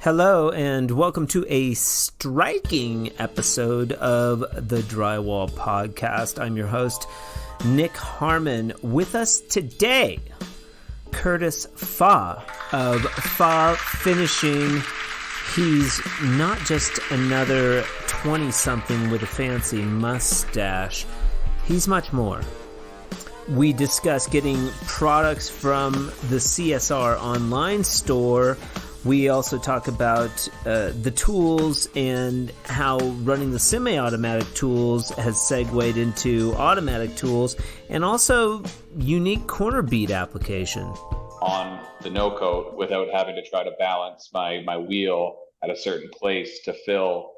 Hello, and welcome to a striking episode of the Drywall Podcast. I'm your host, Nick Harmon. With us today, Curtis Fach of Fach Finishing. He's not just another 20-something with a fancy mustache. He's much more. We discuss getting products from the CSR online store. We also talk about the tools and how running the semi-automatic tools has segued into automatic tools, and also unique corner bead application. On the no-coat without having to try to balance my wheel at a certain place to fill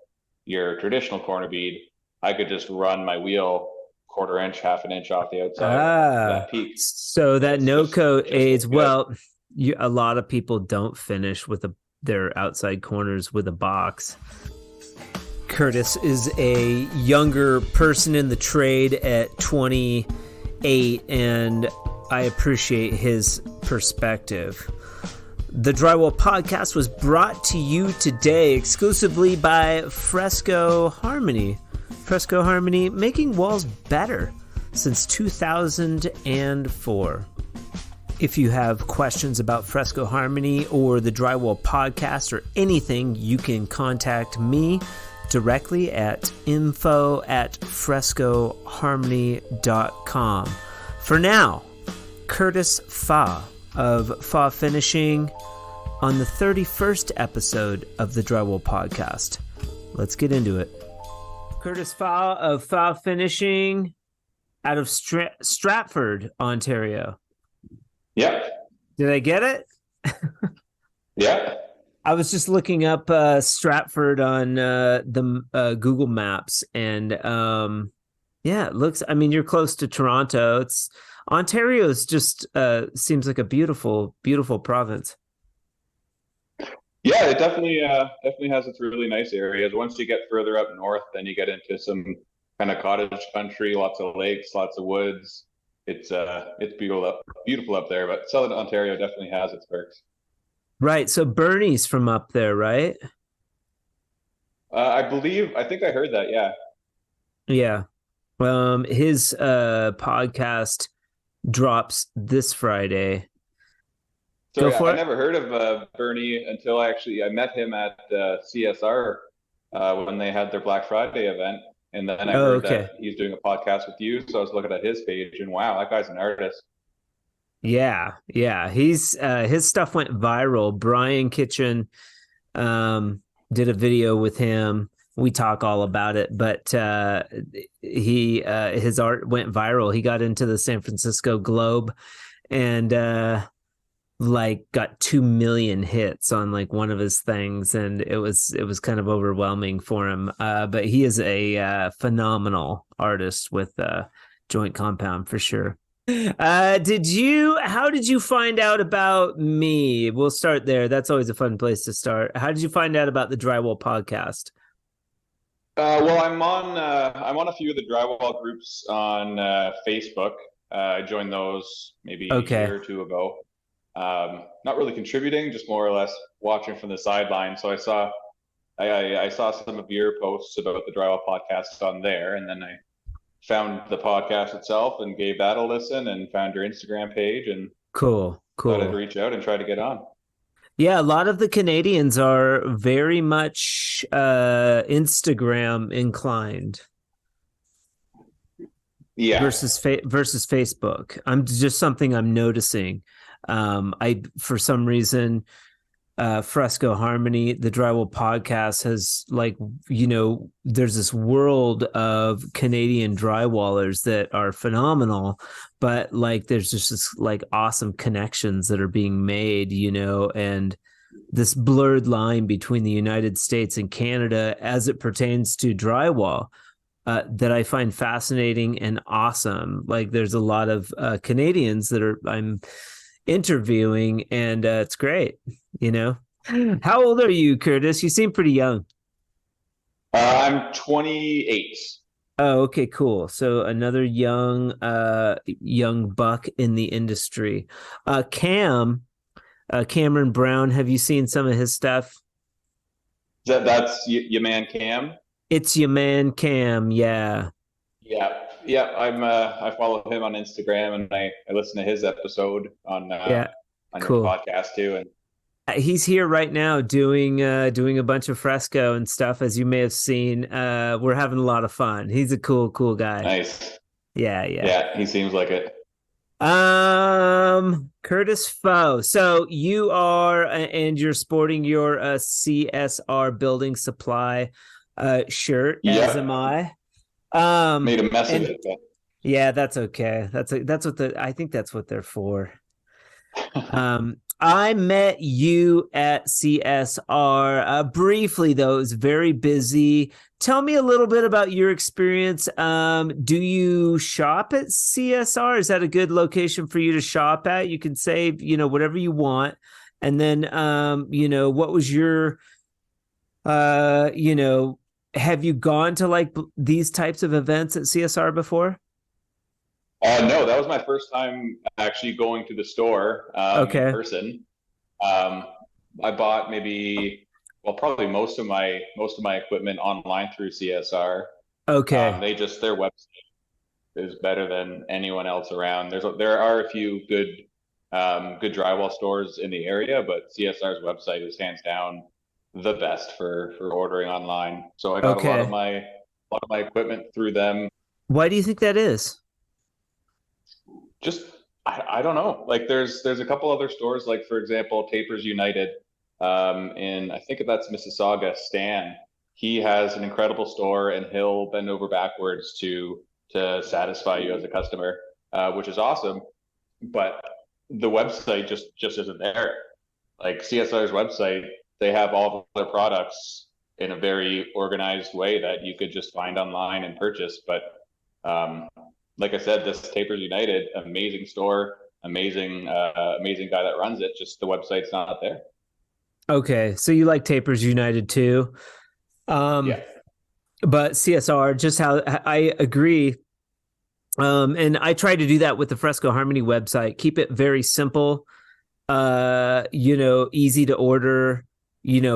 your traditional corner bead, I could just run my wheel quarter inch, half an inch off the outside of that peak. So that no-coat aids, well, a lot of people don't finish with their outside corners with a box. Curtis is a younger person in the trade at 28, and I appreciate his perspective. The Drywall Podcast was brought to you today exclusively by Fresco Harmony. Fresco Harmony, making walls better since 2004. If you have questions about Fresco Harmony or the Drywall Podcast or anything, you can contact me directly at info@frescoharmony.com. For now, Curtis Fach of Fach Finishing on the 31st episode of the Drywall Podcast. Let's get into it. Curtis Fach of Fach Finishing out of Stratford, Ontario. Yep. Did I get it? Yeah. I was just looking up Stratford on the Google Maps, and yeah, it looks. I mean, you're close to Toronto. Ontario's just seems like a beautiful, beautiful province. Yeah, it definitely has its really nice areas. Once you get further up north, then you get into some kind of cottage country, lots of lakes, lots of woods. It's beautiful up there, but Southern Ontario definitely has its perks. Right. So Bernie's from up there, right? I think I heard that. Yeah. Yeah. His podcast drops this Friday. So I never heard of Bernie until I met him at CSR when they had their Black Friday event. And then I heard that he's doing a podcast with you. So I was looking at his page and wow, that guy's an artist. Yeah. He's his stuff went viral. Brian Kitchen did a video with him. We talk all about it, but his art went viral. He got into the San Francisco Globe and got 2 million hits on one of his things, and it was kind of overwhelming for him. But he is a phenomenal artist with Joint Compound for sure. How did you find out about me? We'll start there. That's always a fun place to start. How did you find out about the Drywall Podcast? Well, I'm on a few of the drywall groups on Facebook. I joined those maybe a year or two ago. Not really contributing, just more or less watching from the sideline. So I saw some of your posts about the Drywall Podcast on there, and then I found the podcast itself and gave that a listen, and found your Instagram page, and cool. Thought I'd reach out and try to get on. Yeah, a lot of the Canadians are very much Instagram inclined. Yeah. Versus Facebook. I'm just something I'm noticing. For some reason, Fresco Harmony, the Drywall Podcast has there's this world of Canadian drywallers that are phenomenal, but there's just this awesome connections that are being made, and this blurred line between the United States and Canada as it pertains to drywall. That I find fascinating and awesome. There's a lot of Canadians that I'm interviewing, and it's great. How old are you, Curtis? You seem pretty young. I'm 28. Oh, okay, cool. So another young buck in the industry. Cameron Brown, have you seen some of his stuff? That's your man Cam? It's your man Cam. Yeah. Yeah, yeah. I follow him on Instagram, and I listen to his episode Yeah. on your Cool. podcast too. And He's here right now doing a bunch of fresco and stuff, as you may have seen. We're having a lot of fun. He's a cool guy. nice. Yeah, yeah. Yeah, he seems like it. Curtis Foe. So you are, and you're sporting your CSR building supply shirt, as am Yep. I. Made a mess of And it, but yeah, that's okay. That's what I think that's what they're for. I met you at CSR briefly, though. It was very busy. Tell me a little bit about your experience. Do you shop at CSR? Is that a good location for you to shop at? You can save, whatever you want. And then, what was your, have you gone to like these types of events at CSR before? no, that was my first time actually going to the store in Okay. person. Um, I bought probably most of my equipment online through CSR. Okay. Their website is better than anyone else around. There are a few good drywall stores in the area, but CSR's website is hands down the best for ordering online. So I got Okay. a lot of my equipment through them. Why do you think that is? Just I don't know. Like there's a couple other stores, like for example, Tapers United, in I think that's Mississauga. Stan, he has an incredible store, and he'll bend over backwards to satisfy you as a customer, which is awesome. But the website just isn't there. Like CSR's website, they have all of their products in a very organized way that you could just find online and purchase. But um, like I said, this Tapers United, amazing store, amazing guy that runs it. Just the website's not there. Okay, so you like Tapers United too. Yeah. Um, but CSR, just how I agree. And I try to do that with the Fresco Harmony website. Keep it very simple, easy to order,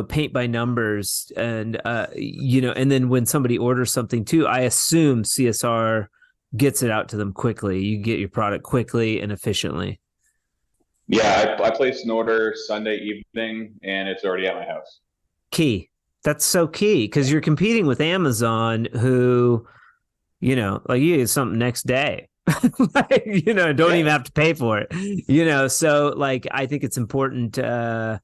paint by numbers. And then when somebody orders something too, I assume CSR gets it out to them quickly. You get your product quickly and efficiently. Yeah, I placed an order Sunday evening, and it's already at my house. Key. That's so key because you're competing with Amazon, who, like you get something next day. Like, don't Yeah. even have to pay for it. So like I think it's important, and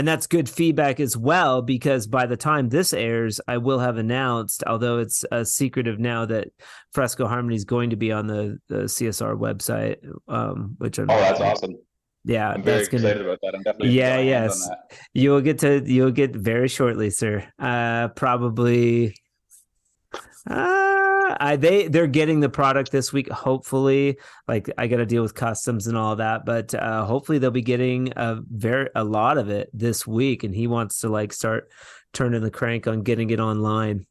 that's good feedback as well, because by the time this airs, I will have announced, although it's a secretive now, that Fresco Harmony is going to be on the CSR website, which I'm Oh, that's awesome. yeah, I'm very that's gonna excited about that. I'm definitely gonna get yeah, my hands on yes. that. You'll get very shortly, sir. Probably they're getting the product this week, hopefully. Like I got to deal with customs and all that, but hopefully they'll be getting a lot of it this week, and he wants to like start turning the crank on getting it online.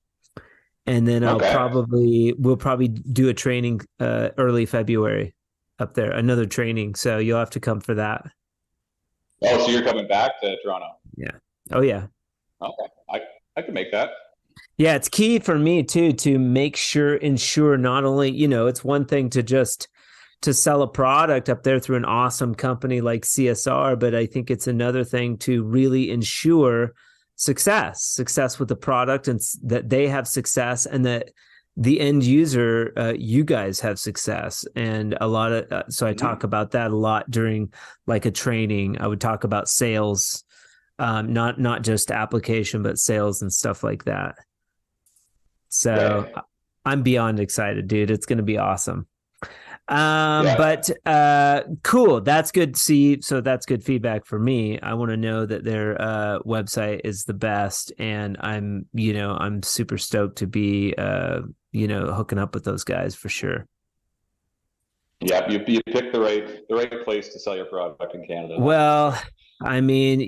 And then Okay. we'll probably do a training early February up there, another training. So you'll have to come for that. Oh, so you're coming back to Toronto? Yeah. Oh yeah. Okay. I can make that. Yeah, it's key for me too to ensure not only, it's one thing to just to sell a product up there through an awesome company like CSR, but I think it's another thing to really ensure success with the product, and that they have success, and that the end user, you guys have success. And a lot of, so I talk about that a lot during like a training. I would talk about sales, not just application, but sales and stuff like that. So Right. I'm beyond excited, dude. It's going to be awesome. Yeah. But cool. That's good. See, so that's good feedback for me. I want to know that their website is the best, and I'm super stoked to be hooking up with those guys for sure. Yeah. You picked the right place to sell your product in Canada. That's for Well, sure. I mean,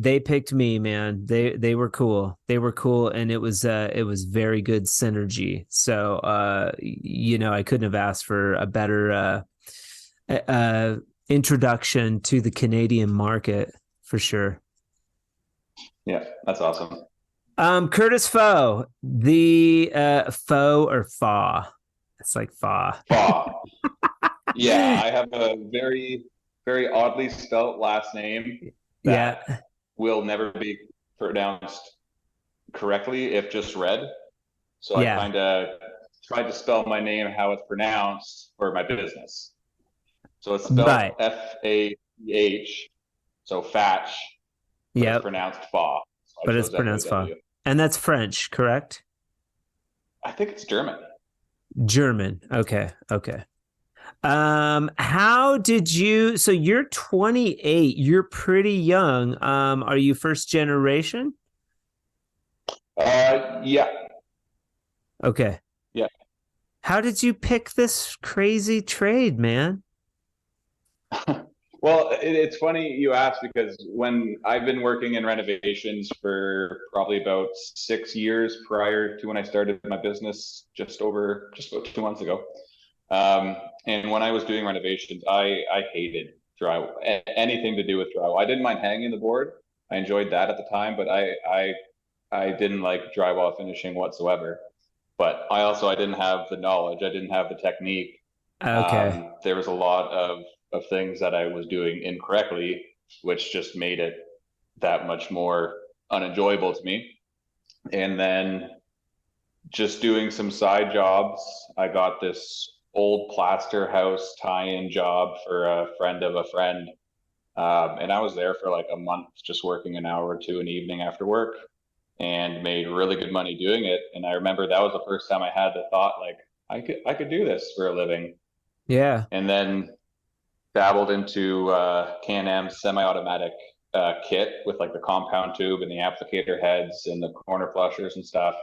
they picked me, man. They were cool. They were cool, and it was very good synergy. So I couldn't have asked for a better introduction to the Canadian market for sure. Yeah, that's awesome. Curtis Foe, the Foe or Fa. It's like Fa. Fach. Yeah, I have a very, very oddly spelt last name that Yeah, will never be pronounced correctly if just read. So I yeah. kind of tried to spell my name how it's pronounced for my business. So it's spelled Right. Fach, so Fach, but it's Yep. pronounced Fa. So I But it's chose pronounced Fa. FAW. And that's French, correct? I think it's German. German. Okay. Okay. How did you, so you're 28, you're pretty young. Are you first generation? Yeah, Okay. yeah. How did you pick this crazy trade, man? Well, it's funny you ask because when I've been working in renovations for probably about 6 years prior to when I started my business just about 2 months ago. And when I was doing renovations, I hated drywall, anything to do with drywall. I didn't mind hanging the board. I enjoyed that at the time, but I didn't like drywall finishing whatsoever. But I didn't have the knowledge. I didn't have the technique. Okay. There was a lot of things that I was doing incorrectly, which just made it that much more unenjoyable to me. And then just doing some side jobs, I got this old plaster house tie-in job for a friend of a friend. And I was there for like a month, just working an hour or two an evening after work and made really good money doing it. And I remember that was the first time I had the thought, like, I could do this for a living. Yeah. And then dabbled into Can-Am semi-automatic kit with like the compound tube and the applicator heads and the corner flushers and stuff.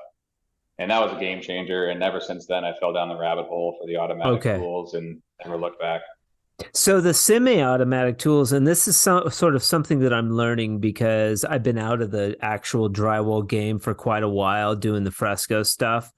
And that was a game changer. And ever since then, I fell down the rabbit hole for the automatic Okay. tools and never looked back. So the semi-automatic tools, and this is sort of something that I'm learning because I've been out of the actual drywall game for quite a while doing the fresco stuff.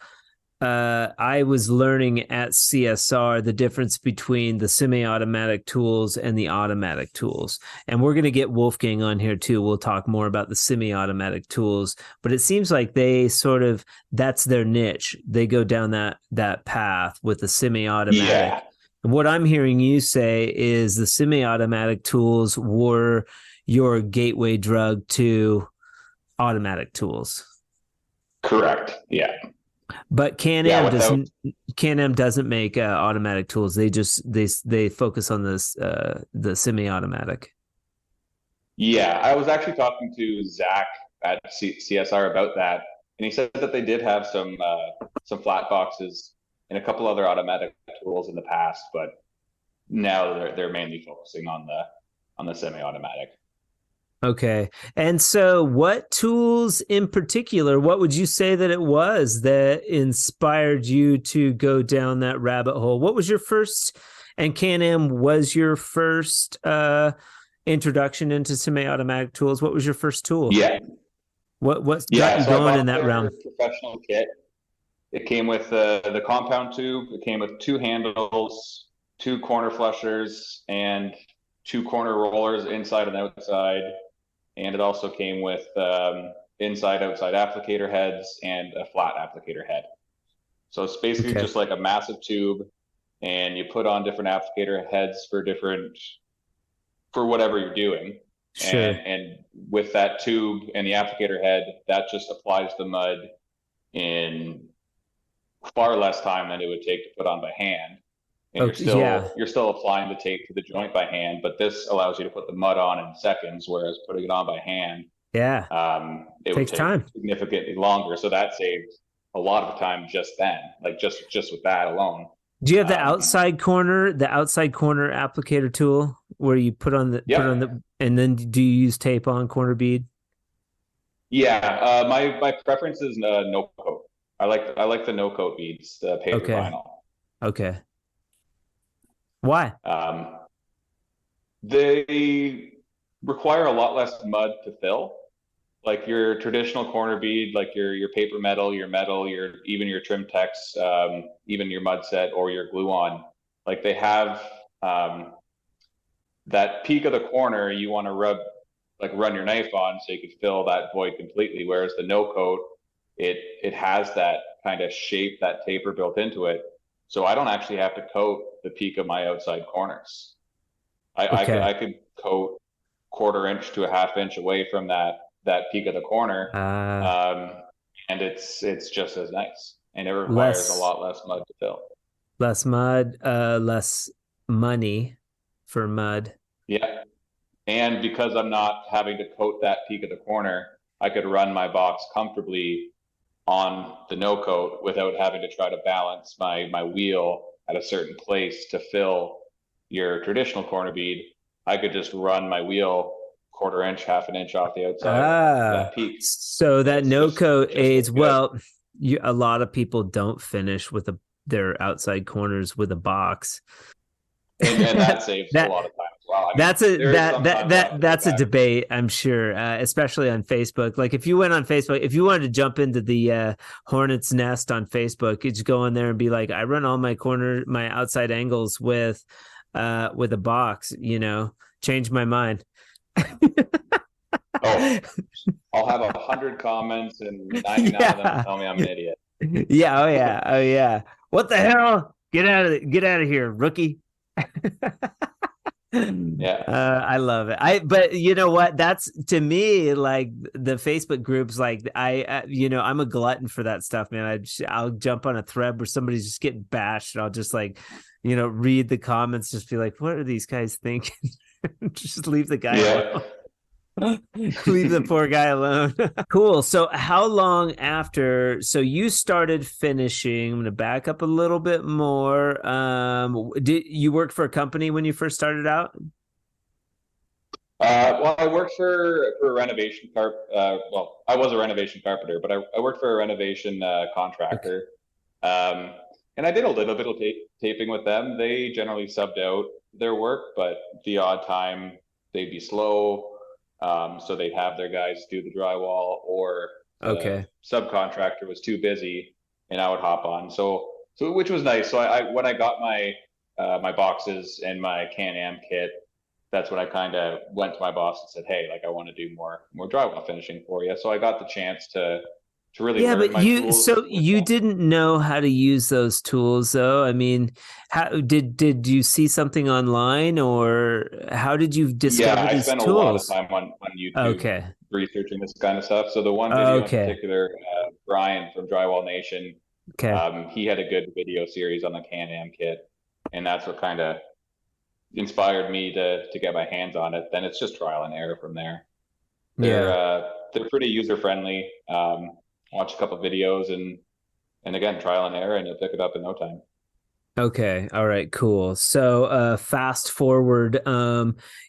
I was learning at CSR the difference between the semi-automatic tools and the automatic tools. And we're going to get Wolfgang on here too. We'll talk more about the semi-automatic tools, but it seems like they sort of that's their niche. They go down that path with the semi-automatic. Yeah, And what I'm hearing you say is the semi-automatic tools were your gateway drug to automatic tools. correct. Yeah. But Yeah, Can-Am without doesn't Can-Am doesn't make automatic tools. They focus on this the semi-automatic. Yeah, I was actually talking to Zach at CSR about that, and he said that they did have some flat boxes and a couple other automatic tools in the past, but now they're mainly focusing on the semi-automatic. Okay. And so what tools in particular, what would you say that it was that inspired you to go down that rabbit hole? What was your first, and Can-Am was your first introduction into semi-automatic tools? What was your first tool? Yeah, What got yeah. you So I going in bought that their realm? professional kit. It came with the compound tube. It came with two handles, two corner flushers, and two corner rollers inside and outside. And it also came with inside outside applicator heads and a flat applicator head. So it's basically Okay. just like a massive tube, and you put on different applicator heads for whatever you're doing. Sure. And with that tube and the applicator head, that just applies the mud in far less time than it would take to put on by hand. And Okay. Yeah. you're still applying the tape to the joint by hand, but this allows you to put the mud on in seconds, whereas putting it on by hand, Yeah. it would Takes take time. significantly longer. So that saved a lot of time just then, like just with that alone. Do you have Um, the outside corner applicator tool where you put on yep, the, and then do you use tape on corner bead? yeah. My preference is no coat. I like the no coat beads, the paper Okay. vinyl. Okay. Why? Um, they require a lot less mud to fill. Like your traditional corner bead, like your paper metal, your even your trim text, even your mud set or your glue on, like they have um, that peak of the corner. You want to rub like run your knife on so you could fill that void completely. Whereas the no coat, it has that kind of shape, that taper built into it. So I don't actually have to coat the peak of my outside corners. Okay. I could coat 1/4 inch to a 1/2 inch away from that peak of the corner. Uh, Um, and it's just as nice. And it requires a less lot less mud to fill. less mud, less money for mud. Yeah. And because I'm not having to coat that peak of the corner, I could run my box comfortably on the no coat without having to try to balance my wheel at a certain place to fill your traditional corner bead. I could just run my wheel 1/4 inch, 1/2 inch off the outside of Ah, that peak. so And that it's no coat just as aids good. well. A lot of people don't finish with their outside corners with a box. And that saves a that lot of time as well. I mean, That's a there is sometimes I have to go that's a back. debate, I'm sure, especially on Facebook. Like if you went on Facebook, if you wanted to jump into the hornet's nest on Facebook, you just go in there and be like, I run all my outside angles with a box. Change my mind. Oh, I'll have 100 comments and 99 of them Yeah, tell me I'm an idiot. yeah, oh yeah, oh yeah. What the hell? Get out of here, rookie. Yeah. I love it. But you know what? That's to me like the Facebook groups. Like I'm a glutton for that stuff, man. I'll jump on a thread where somebody's just getting bashed, and I'll just like, read the comments, just be like, what are these guys thinking? Just leave the guy Yeah. alone. Leave the poor guy alone. Cool. So how long after so you started finishing? I'm gonna back up a little bit more. Did you work for a company when you first started out? Well, I worked for a renovation well, I was a renovation carpenter, but I worked for a renovation Okay. contractor. Um, and I did a little bit of taping with them. They generally subbed out their work, but the odd time they'd be slow. So they'd have their guys do the drywall, or the Okay. subcontractor was too busy, and I would hop on. So which was nice. So when I got my boxes and my Can-Am kit, that's when I kind of went to my boss and said, "Hey, like I want to do more drywall finishing for you." So I got the chance to really Yeah, learn but my tools with you them. didn't know how to use those tools though. I mean, how did you see something online or how did you Yeah, discover I these spent a lot of tools? time on YouTube Okay. researching this kind of stuff. So the one video in Okay. particular, Brian from Drywall Nation, Okay. he had a good video series on the Can-Am kit, and that's what kind of inspired me to get my hands on it. Then it's just trial and error from there. Yeah. They're pretty user friendly. Watch a couple of videos and again trial and error, and you'll pick it up in no time. Okay. All right, cool. So fast forward,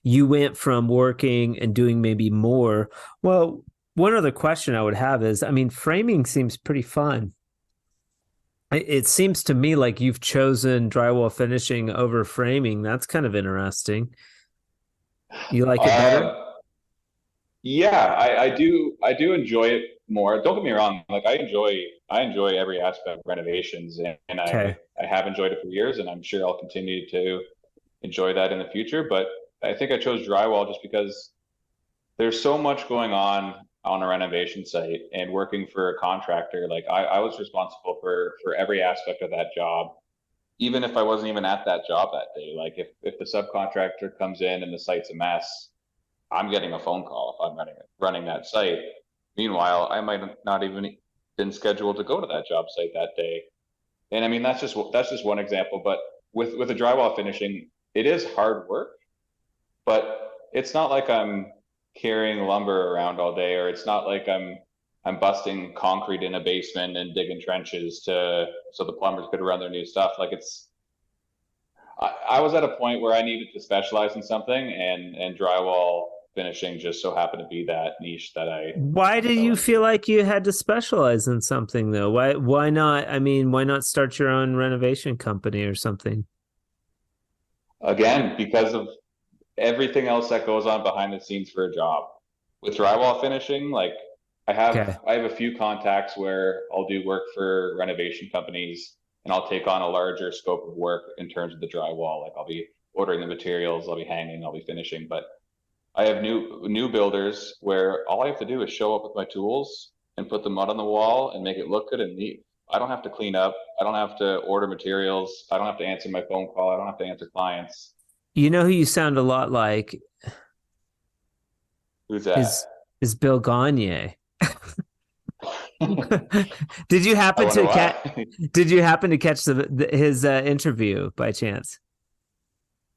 you went from working and doing maybe more. Well, one other question I would have is, I mean, framing seems pretty fun. It seems to me like you've chosen drywall finishing over framing. That's kind of interesting. You like it better? Uh, yeah, I do enjoy it more. Don't get me wrong, like I enjoy every aspect of renovations, and Okay. I have enjoyed it for years, and I'm sure I'll continue to enjoy that in the future. But I think I chose drywall just because there's so much going on a renovation site, and working for a contractor, like I was responsible for every aspect of that job, even if I wasn't even at that job that day. Like if the subcontractor comes in and the site's a mess, I'm getting a phone call if I'm running that site. Meanwhile, I might not even been scheduled to go to that job site that day. And I mean that's just one example, but with the drywall finishing, it is hard work, but it's not like I'm carrying lumber around all day, or it's not like I'm busting concrete in a basement and digging trenches to so the plumbers could run their new stuff. Like I was at a point where I needed to specialize in something, and drywall finishing just so happened to be that niche that Why I do fell you feel into. like you had to specialize in something though? Why not? I mean, why not start your own renovation company or something? Again, because of everything else that goes on behind the scenes for a job. With drywall finishing, like Okay. I have a few contacts where I'll do work for renovation companies, and I'll take on a larger scope of work in terms of the drywall. Like I'll be ordering the materials, I'll be hanging, I'll be finishing. But I have new builders where all I have to do is show up with my tools and put the mud on the wall and make it look good and neat. I don't have to clean up. I don't have to order materials. I don't have to answer my phone call. I don't have to answer clients. You know who you sound a lot like Who's is that? is Bill Gagne. Did you I happen wonder to catch? why. Did you happen to catch his interview by chance?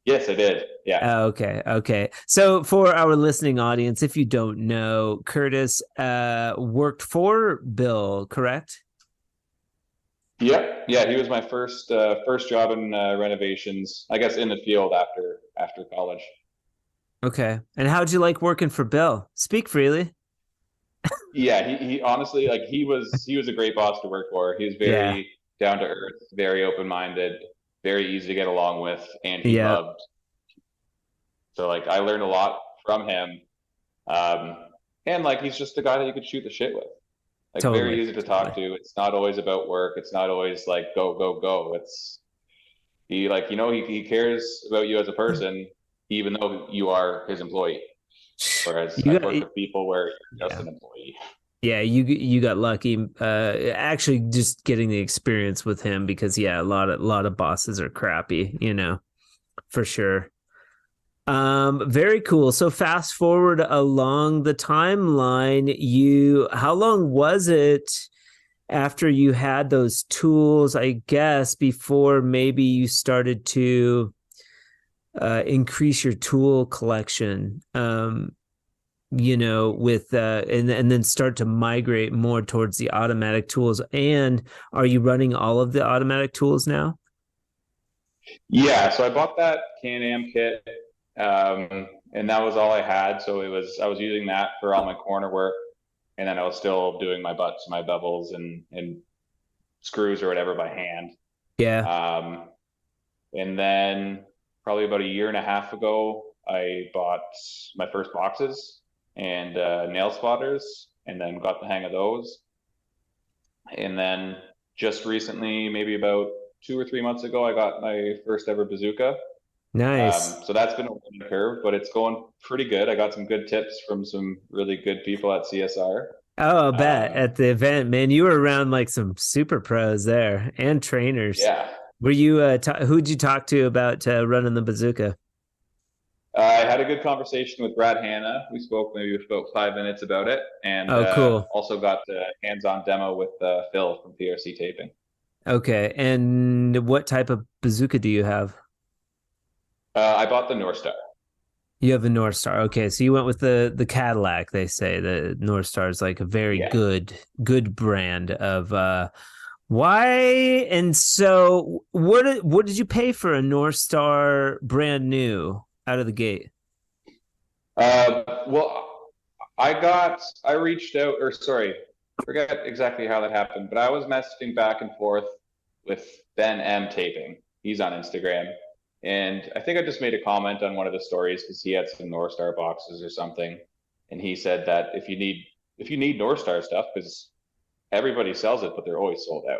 Yes, I did. Yeah. Okay, okay. So for our listening audience, if you don't know, Curtis worked for Bill, correct? Yep. Yeah, he was my first job in renovations, I guess in the field after college. Okay. And how'd you like working for Bill? Speak freely. Yeah, he honestly like he was a great boss to work for. He was Yeah. very down to earth, very open-minded, very easy to get along with, and he Yeah. loved. So like I learned a lot from him. Um, and like he's just a guy that you could shoot the shit with. Like very Totally. easy to talk Totally. to. It's not always about work. It's not always like go, go, go. It's he like, he cares about you as a person, even though you are his employee. Whereas You I've got worked with people where you're just yeah. an employee. Yeah, you got lucky actually just getting the experience with him because yeah, a lot of bosses are crappy, for sure. Very cool. So fast forward along the timeline, how long was it after you had those tools, I guess, before maybe you started to increase your tool collection? With and then start to migrate more towards the automatic tools. And are you running all of the automatic tools now? Yeah, so I bought that Can-Am kit, and that was all I had. So I was using that for all my corner work, and then I was still doing my butts, my bevels, and screws or whatever by hand. Yeah. Um, and then probably about a year and a half ago, I bought my first boxes and nail spotters, and then got the hang of those. And then just recently, maybe about 2 or 3 months ago, I got my first ever bazooka. Nice. So that's been a learning curve, but it's going pretty good. I got some good tips from some really good people at CSR. Oh, I bet Um, at the event, man, you were around like some super pros there and trainers. yeah, Were you who'd you talk to about running the bazooka? I had a good conversation with Brad Hanna. We spoke maybe about 5 minutes about it, and Oh, cool. also got a hands-on demo with Phil from PRC Taping. Okay. And what type of bazooka do you have? I bought the North Star. You have a North Star. Okay, so you went with the Cadillac. They say the North Star is like a very Yeah. good brand of why. And so what did you pay for a North Star brand new out of the gate? Well, I reached out, or sorry, forget exactly how that happened, but I was messaging back and forth with Ben M Taping. He's on Instagram. And I think I just made a comment on one of the stories because he had some North Star boxes or something. And he said that if you need North Star stuff, because everybody sells it, but they're always sold out.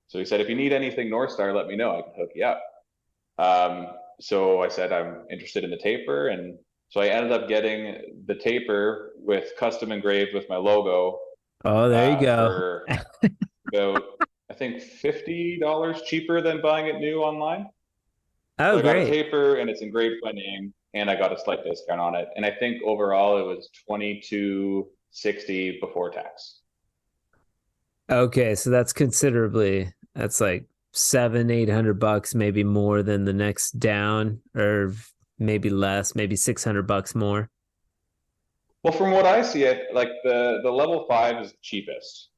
So he said, if you need anything North Star, let me know. I can hook you up. So I said I'm interested in the taper, and so I ended up getting the taper with custom engraved with my logo Oh, there you go. for about I think $50 cheaper than buying it new online. So Oh, I got a great. taper and it's engraved my name, and I got a slight discount on it. And I think overall it was 22.60 before tax. Okay, so that's like 700-800 bucks, maybe more than the next down, or maybe less, maybe $600 more. Well, from what I see, it like the level 5 is the cheapest,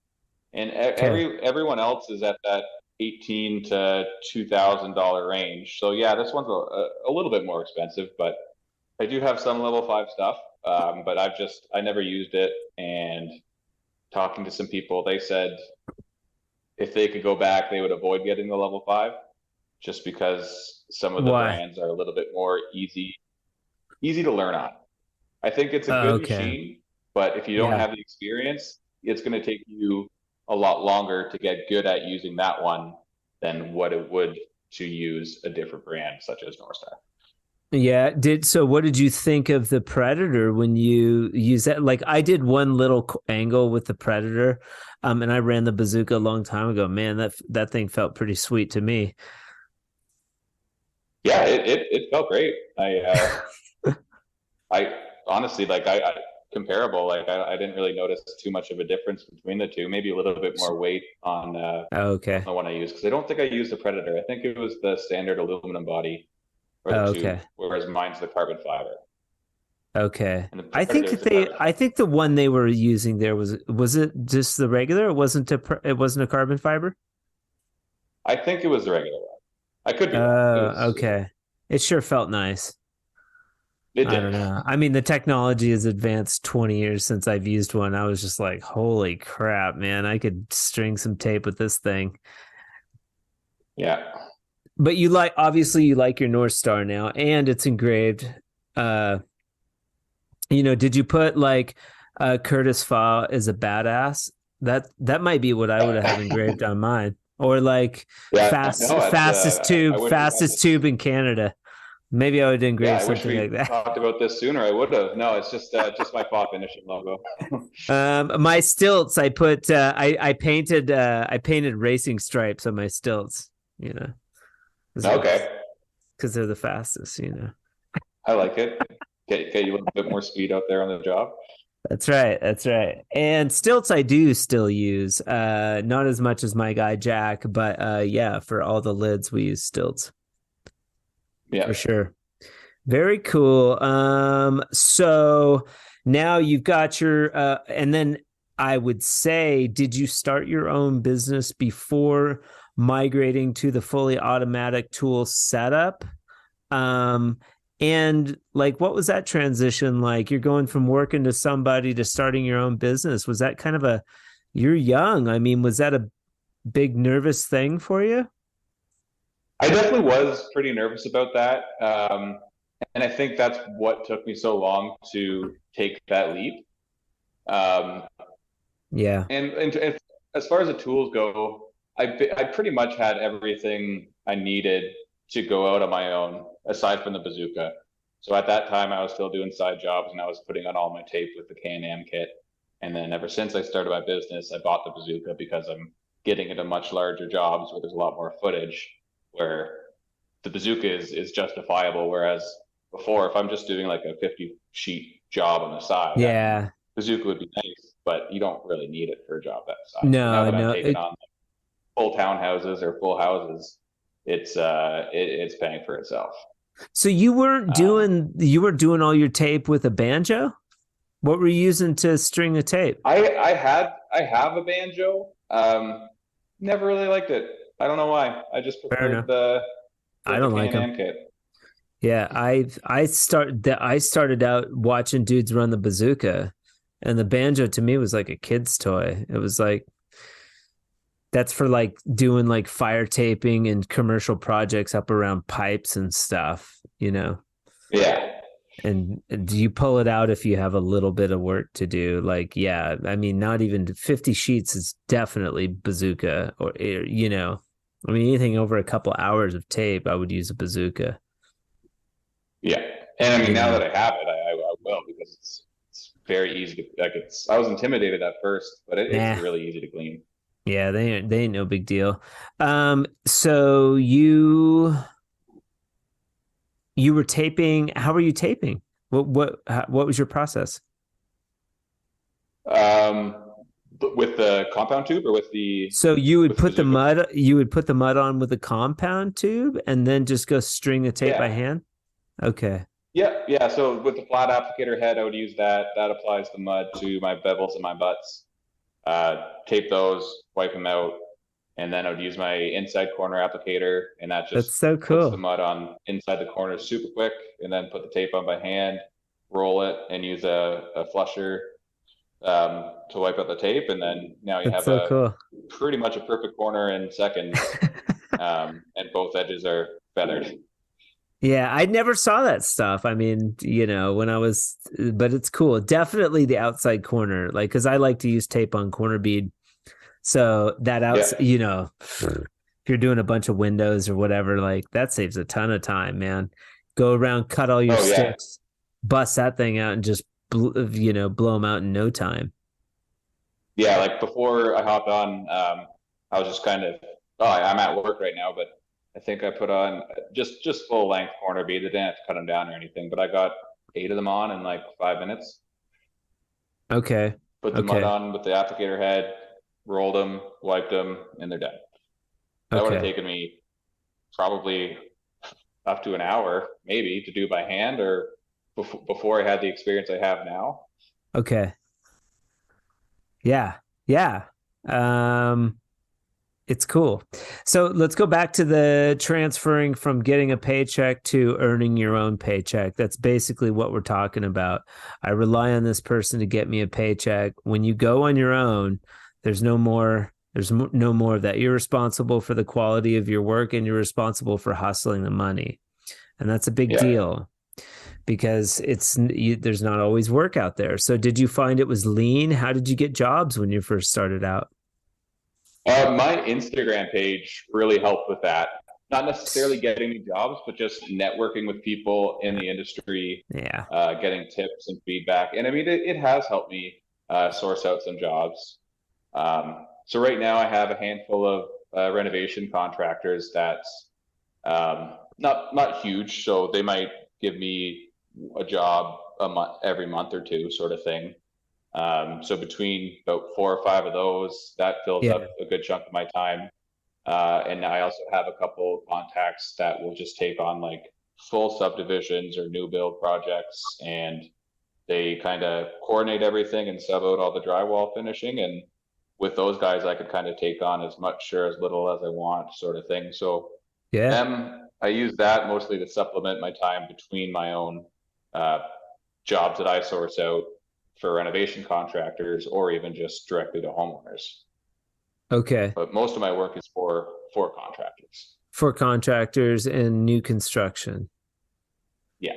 and Okay. everyone else is at that 18 to $2,000 range. So yeah, this one's a little bit more expensive, but I do have some level 5 stuff. But I never used it, and talking to some people, they said if they could go back, they would avoid getting the level 5, just because some of the Why? brands are a little bit more easy to learn on. I think it's a Oh, good okay. machine, but if you don't Yeah. have the experience, it's going to take you a lot longer to get good at using that one than what it would to use a different brand such as North Star. Yeah. What did you think of the Predator when you use that? Like I did one little angle with the Predator, and I ran the bazooka a long time ago. Man, that thing felt pretty sweet to me. Yeah, it felt great. I honestly like I comparable. Like I didn't really notice too much of a difference between the two. Maybe a little bit more weight on Okay. the one I used because I don't think I used the Predator. I think it was the standard aluminum body or the tube, Okay. whereas mine's the carbon fiber. Okay. And the Predator is the carbon I fiber. think the one they were using there was it just the regular? It wasn't a carbon fiber? I think it was the regular one. I could be wrong. Okay. It sure felt nice. It I did. don't know. I mean, the technology has advanced 20 years since I've used one. I was just like, holy crap, man. I could string some tape with this thing. Yeah. But obviously you like your North Star now and it's engraved. Uh, did you put like Curtis Faw is a badass? That might be what I would have engraved on mine. Or like Yeah. No, I wish we had fastest this. tube in Canada. Maybe I would Yeah, engrave I wish something like we that. talked about this sooner. I would have. No, it's just my Fach finishing logo. My stilts, I painted racing stripes on my stilts, you know, Okay. because they're the fastest. I like it. Get you a little bit more speed out there on the job. That's right. That's right. And stilts I do still use. Not as much as my guy Jack, but yeah, for all the lids we use stilts Yeah. for sure. Very cool. So now you've got your and then I would say, did you start your own business before migrating to the fully automatic tool setup? Um, and like, what was that transition like? You're going from working to somebody to starting your own business. Was that kind of you're young. I mean, was that a big nervous thing for you? I definitely was pretty nervous about that. And I think that's what took me so long to take that leap. Um, Yeah. and as far as the tools go, I pretty much had everything I needed to go out on my own, aside from the bazooka. So at that time, I was still doing side jobs and I was putting on all my tape with the K&M kit. And then ever since I started my business, I bought the bazooka because I'm getting into much larger jobs where there's a lot more footage, where the bazooka is justifiable. Whereas before, if I'm just doing like a 50 sheet job on the side, I mean, Yeah. bazooka would be nice, but you don't really need it for a job that size. But now No, that I'm no. taking on full townhouses or full houses, it's paying for itself. So Um, you were doing all your tape with a banjo? What were you using to string the tape? I have a banjo. Never really liked it. I don't know why. I just Fair preferred enough. I the don't like them. Can-Am kit. Yeah, I started out watching dudes run the bazooka, and the banjo to me was like a kid's toy. It was like that's for like doing like fire taping and commercial projects up around pipes and stuff. Yeah, And do you pull it out if you have a little bit of work to do? Like, yeah, I mean, not even 50 sheets is definitely bazooka or. I mean, anything over a couple hours of tape, I would use a bazooka, yeah. And I mean, you now know. that I have it, I will because it's very easy to like. I was intimidated at first, but it's Nah. really easy to clean. Yeah, they ain't no big deal. So you were taping, how were you taping? What was your process? Um, with the compound tube or So you would with the put the bazooka? mud you would put the mud on with a compound tube and then just go string the tape by Yeah, hand? Okay. yeah, yeah. So with the flat applicator head, I would use that. That applies the mud to my bevels and my butts. Tape those, wipe them out, and then I would use my inside corner applicator, and that That's just so puts the cool. mud on inside the corners super quick, and then put the tape on by hand, roll it, and use a flusher to wipe out the tape, and then now you That's have so a cool. pretty much a perfect corner in seconds, and both edges are feathered. Yeah, I never saw that stuff. I mean, when but it's cool. Definitely the outside corner, like, because I like to use tape on corner bead. So that Yeah, if you're doing a bunch of windows or whatever, like that saves a ton of time, man. Go around, cut all your Oh yeah, sticks, bust that thing out, and just blow them out in no time. yeah. Like before I hopped on, I was just kind of, oh, I'm at work right now, but I think I put on just full length corner beads. I didn't have to cut them down or anything, but I got 8 of them on in like 5 minutes. Okay. Put the mud Okay. on with the applicator head, rolled them, wiped them, and they're done. That would have Okay. taken me probably up to an hour, maybe, to do by hand or before I had the experience I have now. Okay. Yeah. Yeah. Um, it's cool. So let's go back to the transferring from getting a paycheck to earning your own paycheck. That's basically what we're talking about. I rely on this person to get me a paycheck. When you go on your own, there's no more. No more of that. You're responsible for the quality of your work, and you're responsible for hustling the money, and that's a big Yeah. deal because there's not always work out there. So, did you find it was lean? How did you get jobs when you first started out? My Instagram page really helped with that. Not necessarily getting me jobs, but just networking with people in the industry, Yeah. getting tips and feedback. And I mean, it has helped me source out some jobs. So right now, I have a handful of renovation contractors that's not huge, so they might give me a job a month every month or two, sort of thing. So between about 4 or 5 of those, that fills Yeah. up a good chunk of my time. And I also have a couple contacts that will just take on like full subdivisions or new build projects, and they kind of coordinate everything and sub out all the drywall finishing. And with those guys, I could kind of take on as much or as little as I want, sort of thing. So Yeah. them, I use that mostly to supplement my time between my own uh, jobs that I source out for renovation contractors or even just directly to homeowners. Okay. But most of my work is for contractors. For contractors and new construction. Yeah.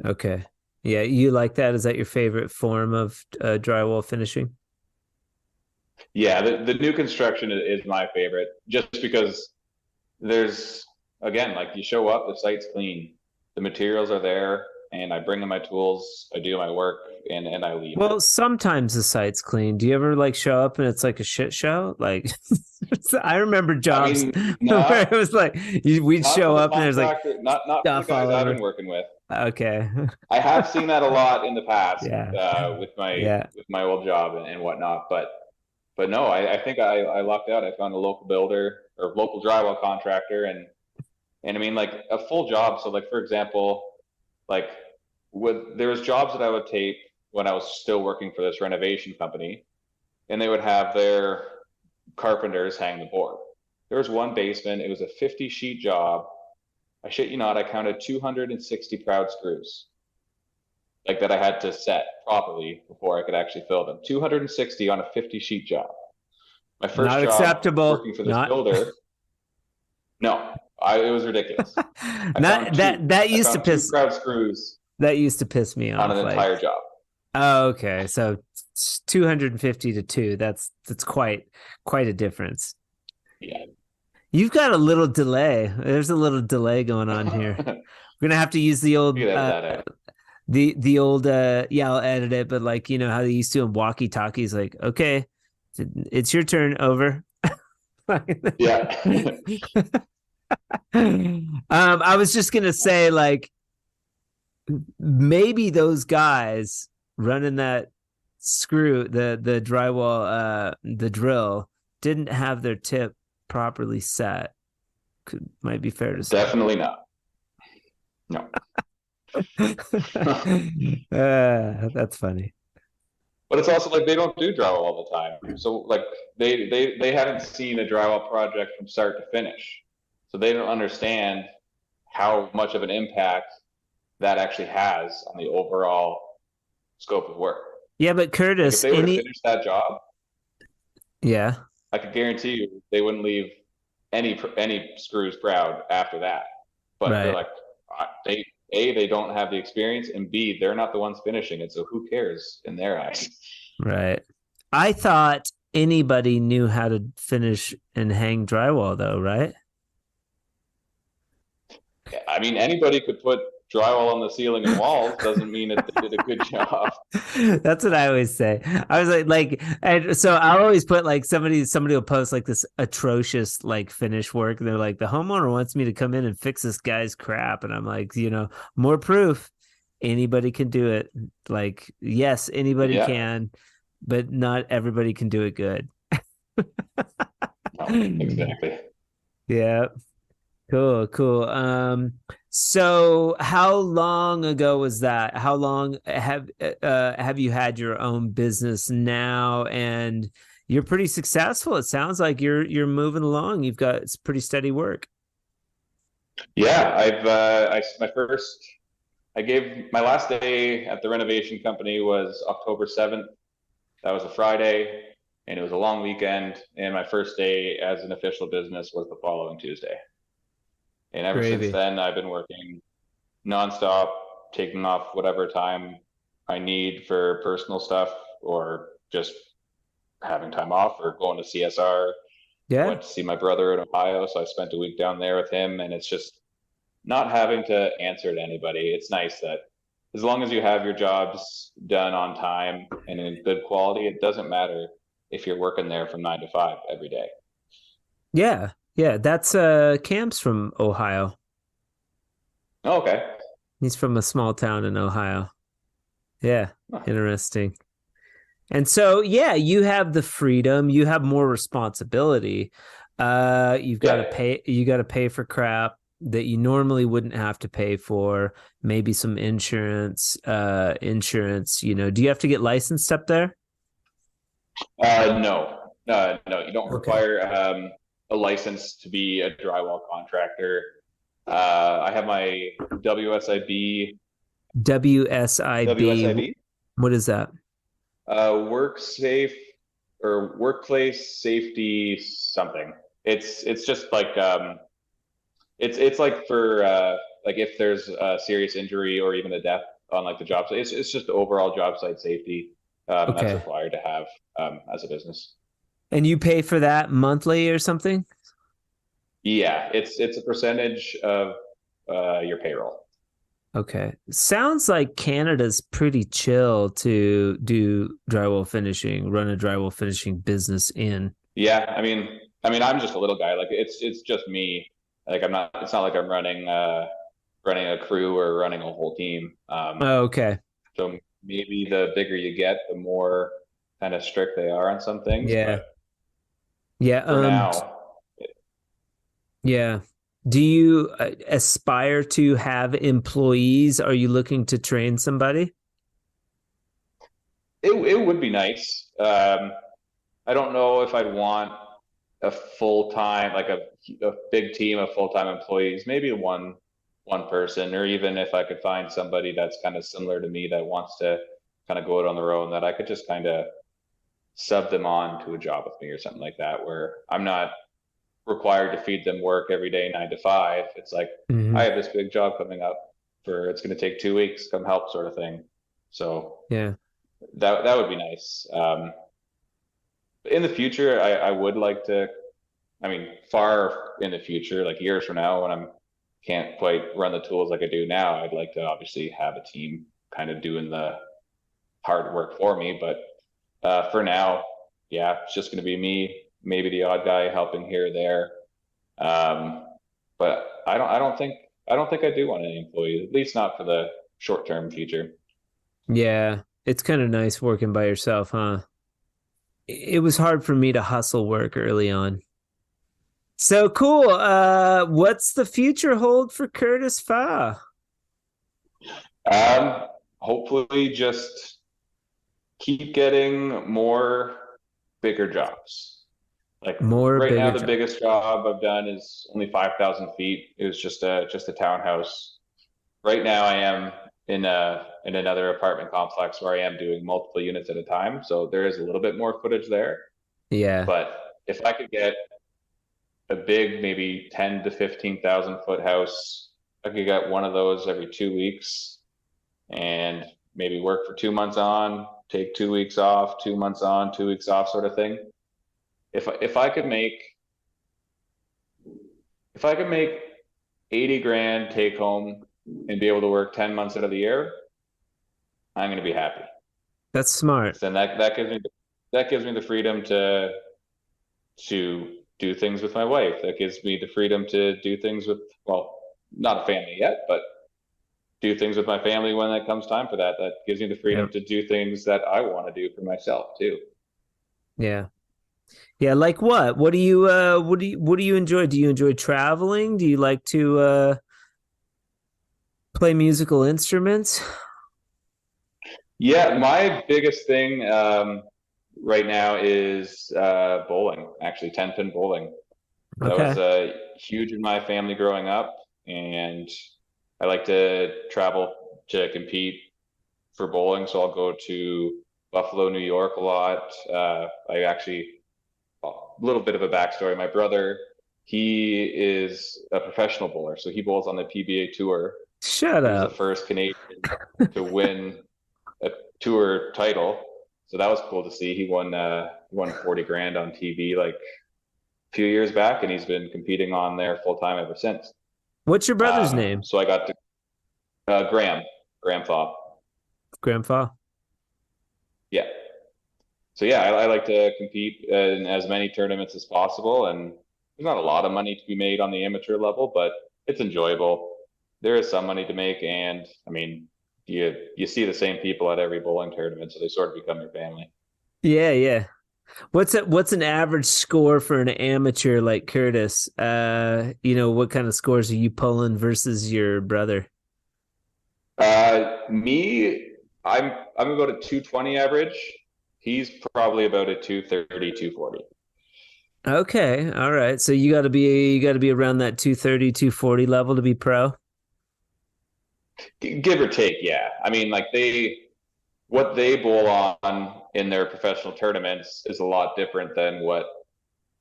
Okay. Yeah. You like that? Is that your favorite form of drywall finishing? Yeah, the new construction is my favorite just because there's, again, like you show up, the site's clean, the materials are there, and I bring in my tools, I do my work, and I leave. Well, sometimes the site's clean. Do you ever like show up and it's like a shit show? Like, I remember I jobs mean, where it was like we'd not for show the up and there's like contractor, not for the stuff guys all I've over. been working with. Okay. I have seen that a lot in the past Yeah. with Yeah. my old job and whatnot, but no, I think I lucked out. I found a local builder or local drywall contractor, and I mean like a full job. So like for example, like there was jobs that I would take when I was still working for this renovation company, and they would have their carpenters hang the board. There was one basement. It was a 50 sheet job. I shit you not. I counted 260 proud screws like that I had to set properly before I could actually fill them. 260 on a 50 sheet job. My first Not job acceptable. working for this Not builder, no, it was ridiculous. I found not two. that I used to found two piss proud screws me on an off. Like, entire job. oh, okay. So 250 to 2. That's quite a difference. Yeah. You've got a little delay. There's a little delay going on here. We're gonna have to use the You old could edit that out. the old yeah, I'll edit it, but like you know how they used to in walkie talkies, like, okay, it's your turn, over. Yeah. I was just gonna say, like, maybe those guys running that screw, the drywall, the drill, didn't have their tip properly set. Might be fair to say. Definitely not. No. That's funny. But it's also like they don't do drywall all the time. So like they haven't seen a drywall project from start to finish. So they don't understand how much of an impact that actually has on the overall scope of work. Yeah, but Like if Curtis, they were to finish that job, yeah, I could guarantee you they wouldn't leave any screws proud after that. But they're right, like they don't have the experience, and B, they're not the ones finishing it, so who cares in their eyes? right. I thought anybody knew how to finish and hang drywall, though, right? I mean, anybody could put drywall on the ceiling and walls. Doesn't mean that they did a good job. That's what I always say. I was and so I'll always put like somebody will post like this atrocious like finish work. And they're like, the homeowner wants me to come in and fix this guy's crap. And I'm like, more proof. Anybody can do it. Like, yes, anybody Yeah. can, but not everybody can do it good. No, exactly. Yeah. Cool, cool. So how long ago was that? How long have you had your own business now? And you're pretty successful. It sounds like you're moving along. You've got it's pretty steady work. Yeah, I gave my last day at the renovation company was October 7th. That was a Friday, and it was a long weekend. And my first day as an official business was the following Tuesday. And ever since Gravy. then, I've been working nonstop, taking off whatever time I need for personal stuff or just having time off or going to CSR. I Yeah. went to see my brother in Ohio, so I spent a week down there with him, and it's just not having to answer to anybody. It's nice that as long as you have your jobs done on time and in good quality, it doesn't matter if you're working there from 9 to 5 every day. Yeah. Yeah. That's Cam's from Ohio. Oh, okay. He's from a small town in Ohio. Yeah. Huh. Interesting. And so, yeah, you have the freedom, you have more responsibility. Yeah. You got to pay for crap that you normally wouldn't have to pay for, maybe some insurance, do you have to get licensed up there? No, no, you don't Okay. require a license to be a drywall contractor. I have my WSIB, WSIB, WSIB, what is that? work safe or workplace safety something. It's just like it's like for like if there's a serious injury or even a death on like the job site. It's just overall job site safety that's Okay. required to have as a business. And you pay for that monthly or something? Yeah, it's a percentage of your payroll. Okay. Sounds like Canada's pretty chill to do drywall finishing, run a drywall finishing business in. Yeah, I mean, I'm just a little guy. Like it's just me. Like I'm not. It's not like I'm running a crew or running a whole team. Oh, okay. So maybe the bigger you get, the more kind of strict they are on some things. Yeah. But Yeah. for now, Yeah. Do you aspire to have employees? Are you looking to train somebody? it would be nice. I don't know if I'd want a full time, like a big team of full time employees. Maybe one person, or even if I could find somebody that's kind of similar to me that wants to kind of go out on their own, that I could just kind of sub them on to a job with me or something like that, where I'm not required to feed them work every day 9 to 5. It's like I Hmm. have this big job coming up for it's going to take 2 weeks, come help, sort of thing. So Yeah. that would be nice. In the future, I would like to. I mean, far in the future, like years from now, when I'm can't quite run the tools like I do now, I'd like to obviously have a team kind of doing the hard work for me. But for now, yeah, it's just going to be me, maybe the odd guy helping here or there. Um, but I don't think I do want any employees, at least not for the short term future. Yeah. It's kind of nice working by yourself, huh? It was hard for me to hustle work early on. So cool. What's the future hold for Curtis Fa? Um, Hopefully, just keep getting more bigger jobs. Like More right now, bigger the job. biggest job I've done is only 5,000 feet. It was just a townhouse. Right now, I am in another apartment complex where I am doing multiple units at a time. So there is a little bit more footage there. Yeah. But if I could get a big, maybe 10 to 15,000 foot house, I could get one of those every 2 weeks and maybe work for 2 months on, take 2 weeks off, 2 months on, 2 weeks off, sort of thing. If I could make if I could make 80 grand take home and be able to work 10 months out of the year, I'm going to be happy. That's smart. Then that gives me the freedom to do things with my wife. That gives me the freedom to do things with, well, not a family yet, but do things with my family when it comes time for that. That gives me the freedom Yeah. to do things that I want to do for myself too. Yeah. Yeah, like what? What do you enjoy? Do you enjoy traveling? Do you like to play musical instruments? Yeah, my biggest thing right now is bowling, actually 10 pin bowling. That was Okay. huge in my family growing up, and I like to travel to compete for bowling. So I'll go to Buffalo, New York a lot. I actually, a little bit of a backstory. My brother, he is a professional bowler, so he bowls on the PBA tour. Shut He was the up. first Canadian to win a tour title. So that was cool to see. He won 40 grand on TV like a few years back, and he's been competing on there full time ever since. What's your brother's name? So I got to Graham Thaw. Grandpa? Yeah. So yeah, I like to compete in as many tournaments as possible, and there's not a lot of money to be made on the amateur level, but it's enjoyable. There is some money to make, and I mean, you see the same people at every bowling tournament, so they sort of become your family. Yeah, yeah. What's an average score for an amateur like Curtis? What kind of scores are you pulling versus your brother? Me, I'm about a 220 average. He's probably about a 230, 240. Okay, all right. So you got to be around that 230, 240 level to be pro. Give or take, yeah. I mean, like what they bowl on in their professional tournaments is a lot different than what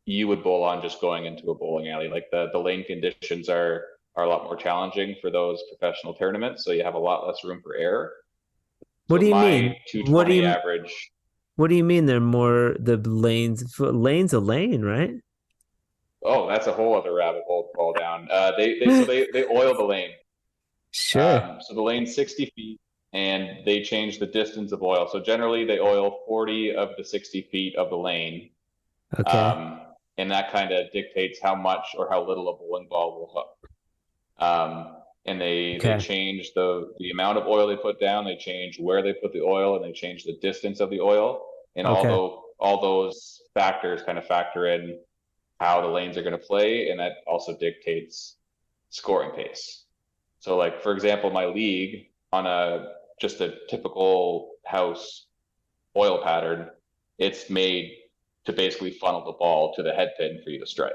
you would bowl on just going into a bowling alley. Like the lane conditions are a lot more challenging for those professional tournaments, so you have a lot less room for error. What So do you my mean? 220 average, What do you mean they're more the lane's a lane, right? oh, that's a whole other rabbit hole to fall down. They oil the lane. Sure. So the lane's 60 feet, and they change the distance of oil. So generally, they oil 40 of the 60 feet of the lane, Okay. um, and that kind of dictates how much or how little a bowling ball will hook. And they Okay. change the amount of oil they put down, they change where they put the oil, and they change the distance of the oil. And Okay. all those factors kind of factor in how the lanes are going to play, and that also dictates scoring pace. So, like for example, my league on a just a typical house oil pattern, it's made to basically funnel the ball to the head pin for you to strike.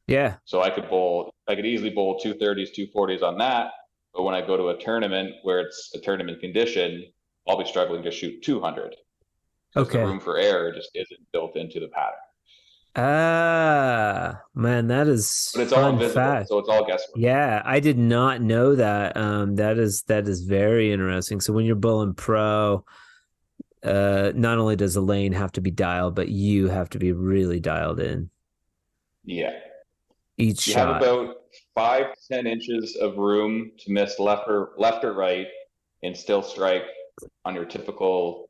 Yeah. So I could easily bowl 230s, 240s on that. But when I go to a tournament where it's a tournament condition, I'll be struggling to shoot 200 because the Okay. room for error just isn't built into the pattern. Ah, man, that is But it's all fun invisible, fact. so it's all guesswork. Yeah, I did not know that. That is very interesting. So when you're bowling pro, not only does the lane have to be dialed, but you have to be really dialed in Yeah. each You have shot. about 5 to 10 inches of room to miss left or right and still strike on your typical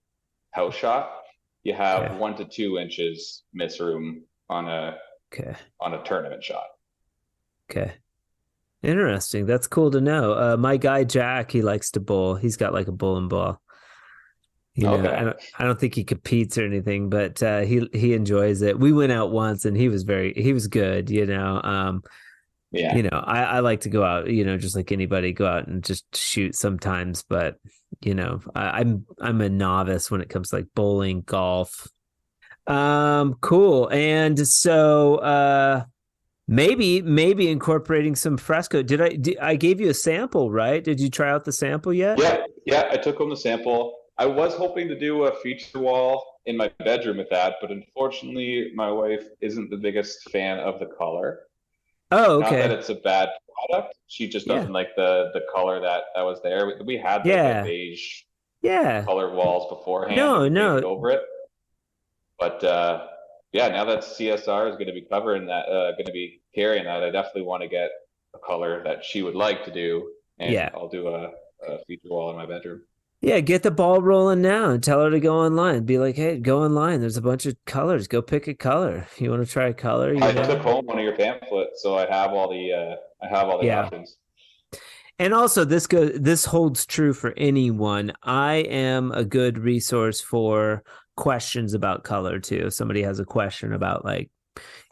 house shot. You have Okay. 1 to 2 inches miss room Okay. on a tournament shot. Okay. Interesting. That's cool to know. My guy Jack, he likes to bowl. He's got like a bowling ball. I Okay. don't think he competes or anything, but he enjoys it. We went out once and he was good, Yeah. I like to go out, just like anybody, go out and just shoot sometimes, but I'm a novice when it comes to like bowling, golf. Cool. And so maybe incorporating some fresco. I gave you a sample, right? Did you try out the sample yet? Yeah. Yeah. I took home the sample. I was hoping to do a feature wall in my bedroom with that, but unfortunately, my wife isn't the biggest fan of the color. Oh, Not that okay. it's a bad product. She just Yeah. doesn't like the color that was there. We had like a Yeah. beige Yeah. colored walls beforehand, and No, we painted no. over it. But yeah, now that CSR is going to be covering that, going to be carrying that, I definitely want to get color that she would like to do, and Yeah. I'll do a feature wall in my bedroom. Yeah, get the ball rolling now and tell her to go online. Be like, hey, go online. There's a bunch of colors. Go pick a color. You want to try a color, I took home one of your pamphlets, so I have all the Yeah. options. And also this holds true for anyone. I am a good resource for questions about color too. If somebody has a question about like,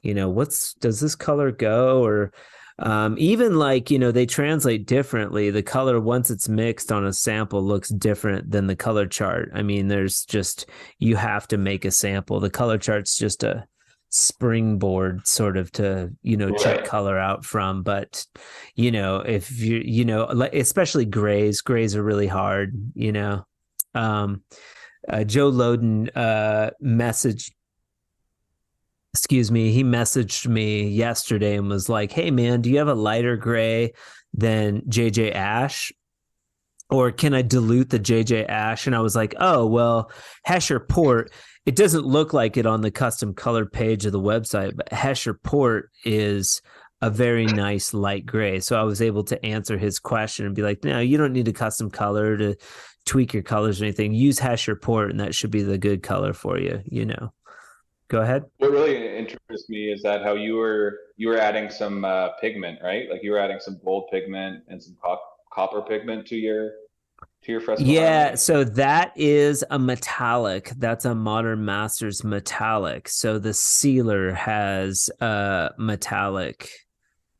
does this color go, or even like, they translate differently. The color, once it's mixed on a sample, looks different than the color chart. I mean, you have to make a sample. The color chart's just a springboard sort of to, check Right. color out from. But, if especially grays are really hard, Joe Loden he messaged me yesterday and was like, hey man, do you have a lighter gray than JJ Ash? Or can I dilute the JJ Ash? And I was like, oh, well, Hesher Port, it doesn't look like it on the custom color page of the website, but Hesher Port is a very nice light gray. So I was able to answer his question and be like, no, you don't need a custom color to tweak your colors or anything. Use Hesher Port and that should be the good color for you, Go ahead. What really interests me is that how you were adding some pigment, right? Like you were adding some gold pigment and some copper pigment to your Fresco Yeah, Harmony. so that is a metallic. That's a Modern Masters metallic. So the sealer has metallic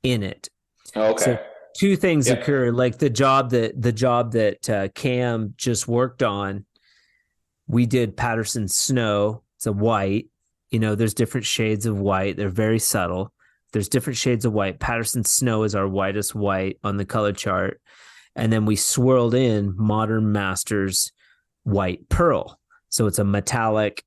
in it. Oh, So okay. two things Yep. occur. Like the job that Cam just worked on, we did Patterson Snow. It's a white. There's different shades of white. They're very subtle. There's different shades of white. Patterson Snow is our whitest white on the color chart. And then we swirled in Modern Masters white pearl. So it's a metallic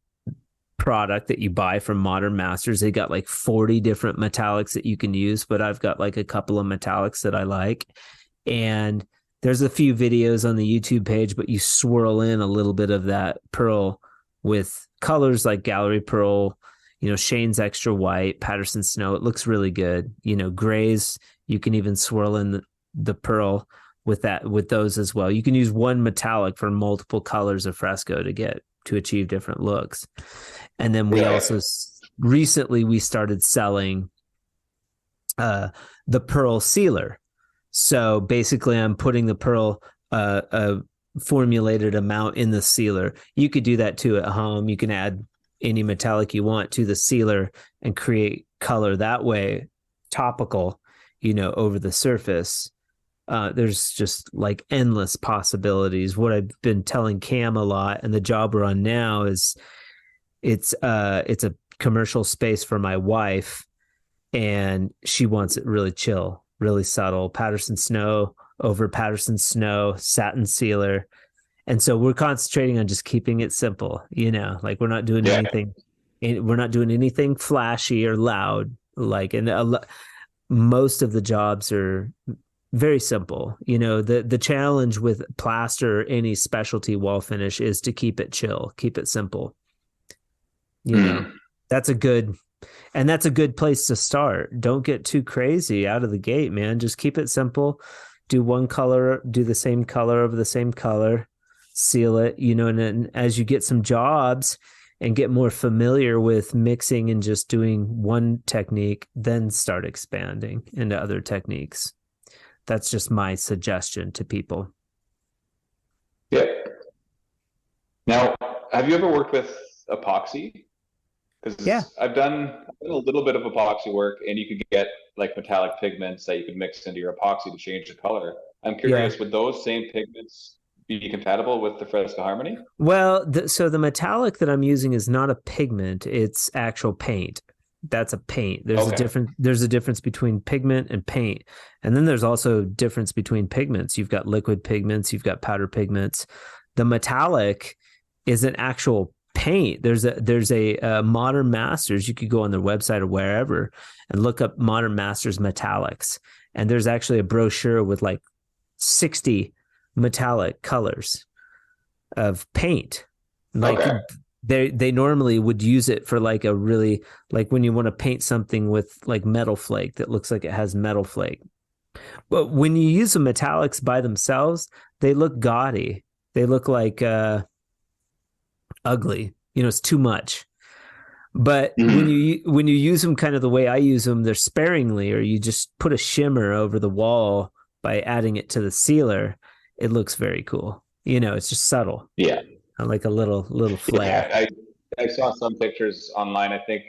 product that you buy from Modern Masters. They got like 40 different metallics that you can use, but I've got like a couple of metallics that I like. And there's a few videos on the YouTube page, but you swirl in a little bit of that pearl with colors like Gallery Pearl, Shane's Extra White, Patterson Snow. It looks really good. Grays, you can even swirl in the pearl with those as well. You can use one metallic for multiple colors of fresco to achieve different looks. And then we also recently we started selling the pearl sealer. So basically I'm putting the pearl a formulated amount in the sealer. You could do that too at home. You can add any metallic you want to the sealer and create color that way, topical, over the surface. There's just like endless possibilities. What I've been telling Cam a lot, and the job we're on now is it's a commercial space for my wife, and she wants it really chill, really subtle. Patterson Snow over Patterson Snow, satin sealer. And so we're concentrating on just keeping it simple, like we're not doing anything flashy or loud. Like, and most of the jobs are very simple. The challenge with plaster or any specialty wall finish is to keep it chill, keep it simple. That's a good place to start. Don't get too crazy out of the gate, man. Just keep it simple. Do one color, do the same color over the same color, seal it, and then as you get some jobs and get more familiar with mixing and just doing one technique, then start expanding into other techniques. That's just my suggestion to people. Yeah. Now, have you ever worked with epoxy? Because I've done a little bit of epoxy work, and you could get like metallic pigments that you could mix into your epoxy to change the color. I'm curious, would those same pigments be compatible with the Fresco Harmony? Well, so the metallic that I'm using is not a pigment; it's actual paint. That's a paint. There's a difference between pigment and paint. And then there's also difference between pigments. You've got liquid pigments, you've got powder pigments. The metallic is an actual paint. There's a Modern Masters. You could go on their website or wherever and look up Modern Masters metallics. And there's actually a brochure with like 60 metallic colors of paint. Like they normally would use it for like a really, like when you want to paint something with like metal flake that looks like it has metal flake. But when you use the metallics by themselves, they look gaudy. They look like ugly. It's too much. But when you use them kind of the way I use them, they're sparingly, or you just put a shimmer over the wall by adding it to the sealer. It looks very cool. It's just subtle. Yeah. Like a little flare. Yeah, I saw some pictures online. I think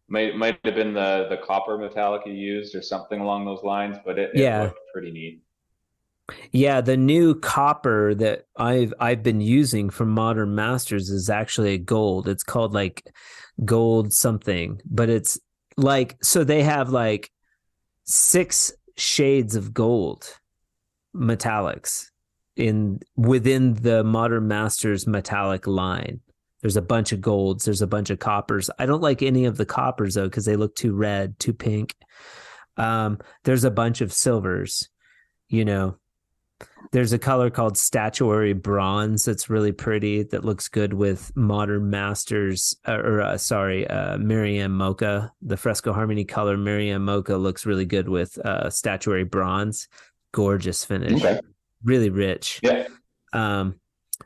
might have been the copper metallic you used or something along those lines, but it Yeah. looked pretty neat. Yeah, the new copper that I've been using from Modern Masters is actually a gold. It's called like gold something, but it's like, so they have like 6 shades of gold metallics in within the Modern Masters metallic line. There's a bunch of golds, there's a bunch of coppers. I don't like any of the coppers though because they look too red, too pink. There's a bunch of silvers, you know. There's a color called statuary bronze that's really pretty, that looks good with Modern Masters, Miriam Mocha. The Fresco Harmony color Miriam Mocha looks really good with statuary bronze. Gorgeous finish. Okay. Really rich. Yeah.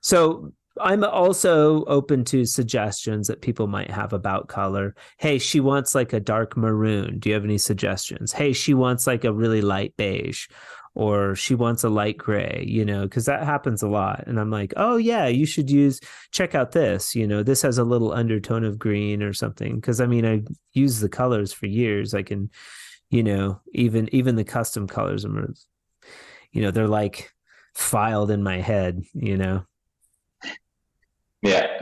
So I'm also open to suggestions that people might have about color. Hey, she wants like a dark maroon. Do you have any suggestions? Hey, she wants like a really light beige, or she wants a light gray, because that happens a lot. And I'm like, oh yeah, you should check out this, this has a little undertone of green or something. Cause I mean, I use the colors for years. I can, even the custom colors, they're like filed in my head. Yeah.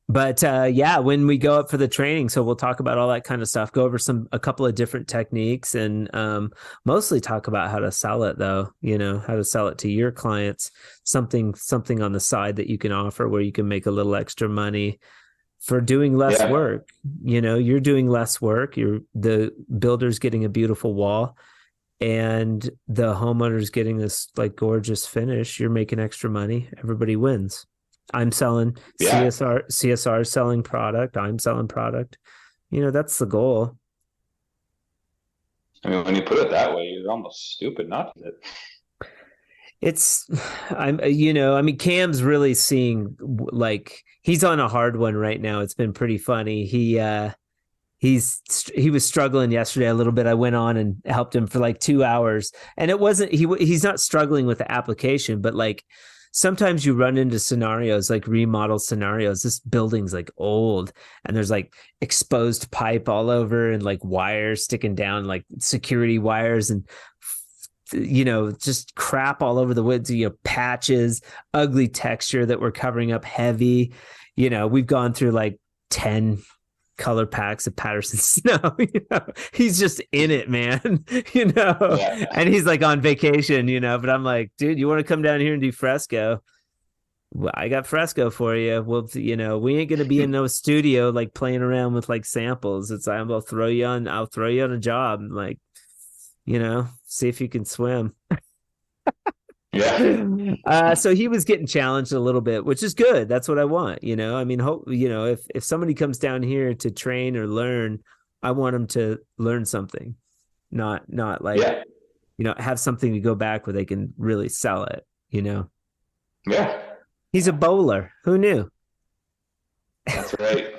But yeah, when we go up for the training, so we'll talk about all that kind of stuff, go over a couple of different techniques, and mostly talk about how to sell it though, how to sell it to your clients, something on the side that you can offer where you can make a little extra money for doing less work. You're doing less work. The builder's getting a beautiful wall, and the homeowner's getting this like gorgeous finish. You're making extra money. Everybody wins. I'm selling CSR selling product. I'm selling product. That's the goal. I mean, when you put it that way, you're almost stupid not to. Cam's really seeing, like, he's on a hard one right now. It's been pretty funny. He was struggling yesterday a little bit. I went on and helped him for like 2 hours, and he's not struggling with the application, but like, sometimes you run into scenarios, like remodel scenarios. This building's like old, and there's like exposed pipe all over, and like wires sticking down, like security wires, and just crap all over the woods, patches, ugly texture that we're covering up heavy. We've gone through like 10 color packs of Patterson Snow. He's just in it, man. Yeah. And he's like on vacation, but I'm like, dude, you want to come down here and do fresco? Well, I got fresco for you. Well, we ain't gonna be in no studio like playing around with like samples. I'll throw you on a job, like, see if you can swim. Yeah. So he was getting challenged a little bit, which is good. That's what I want. I mean, if somebody comes down here to train or learn, I want them to learn something, not like, have something to go back where they can really sell it, Yeah. He's a bowler. Who knew? That's right.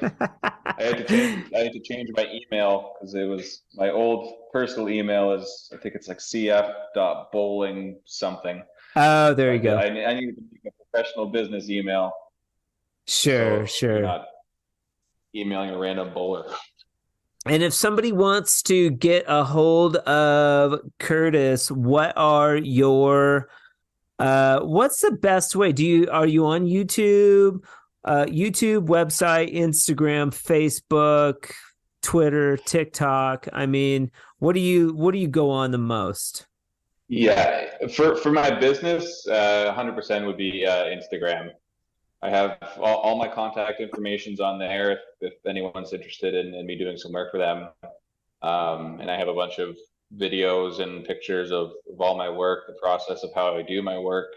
I had to change my email because it was my old personal email I think it's like cf.bowling something. Oh, there you go. I need to make a professional business email. Sure. You're not emailing a random bowler. And if somebody wants to get a hold of Curtis, what's the best way? Are you on YouTube? YouTube, website, Instagram, Facebook, Twitter, TikTok. I mean, what do you go on the most? Yeah, for my business, 100% would be Instagram. I have all my contact information's on there if anyone's interested in me doing some work for them. And I have a bunch of videos and pictures of all my work, the process of how I do my work.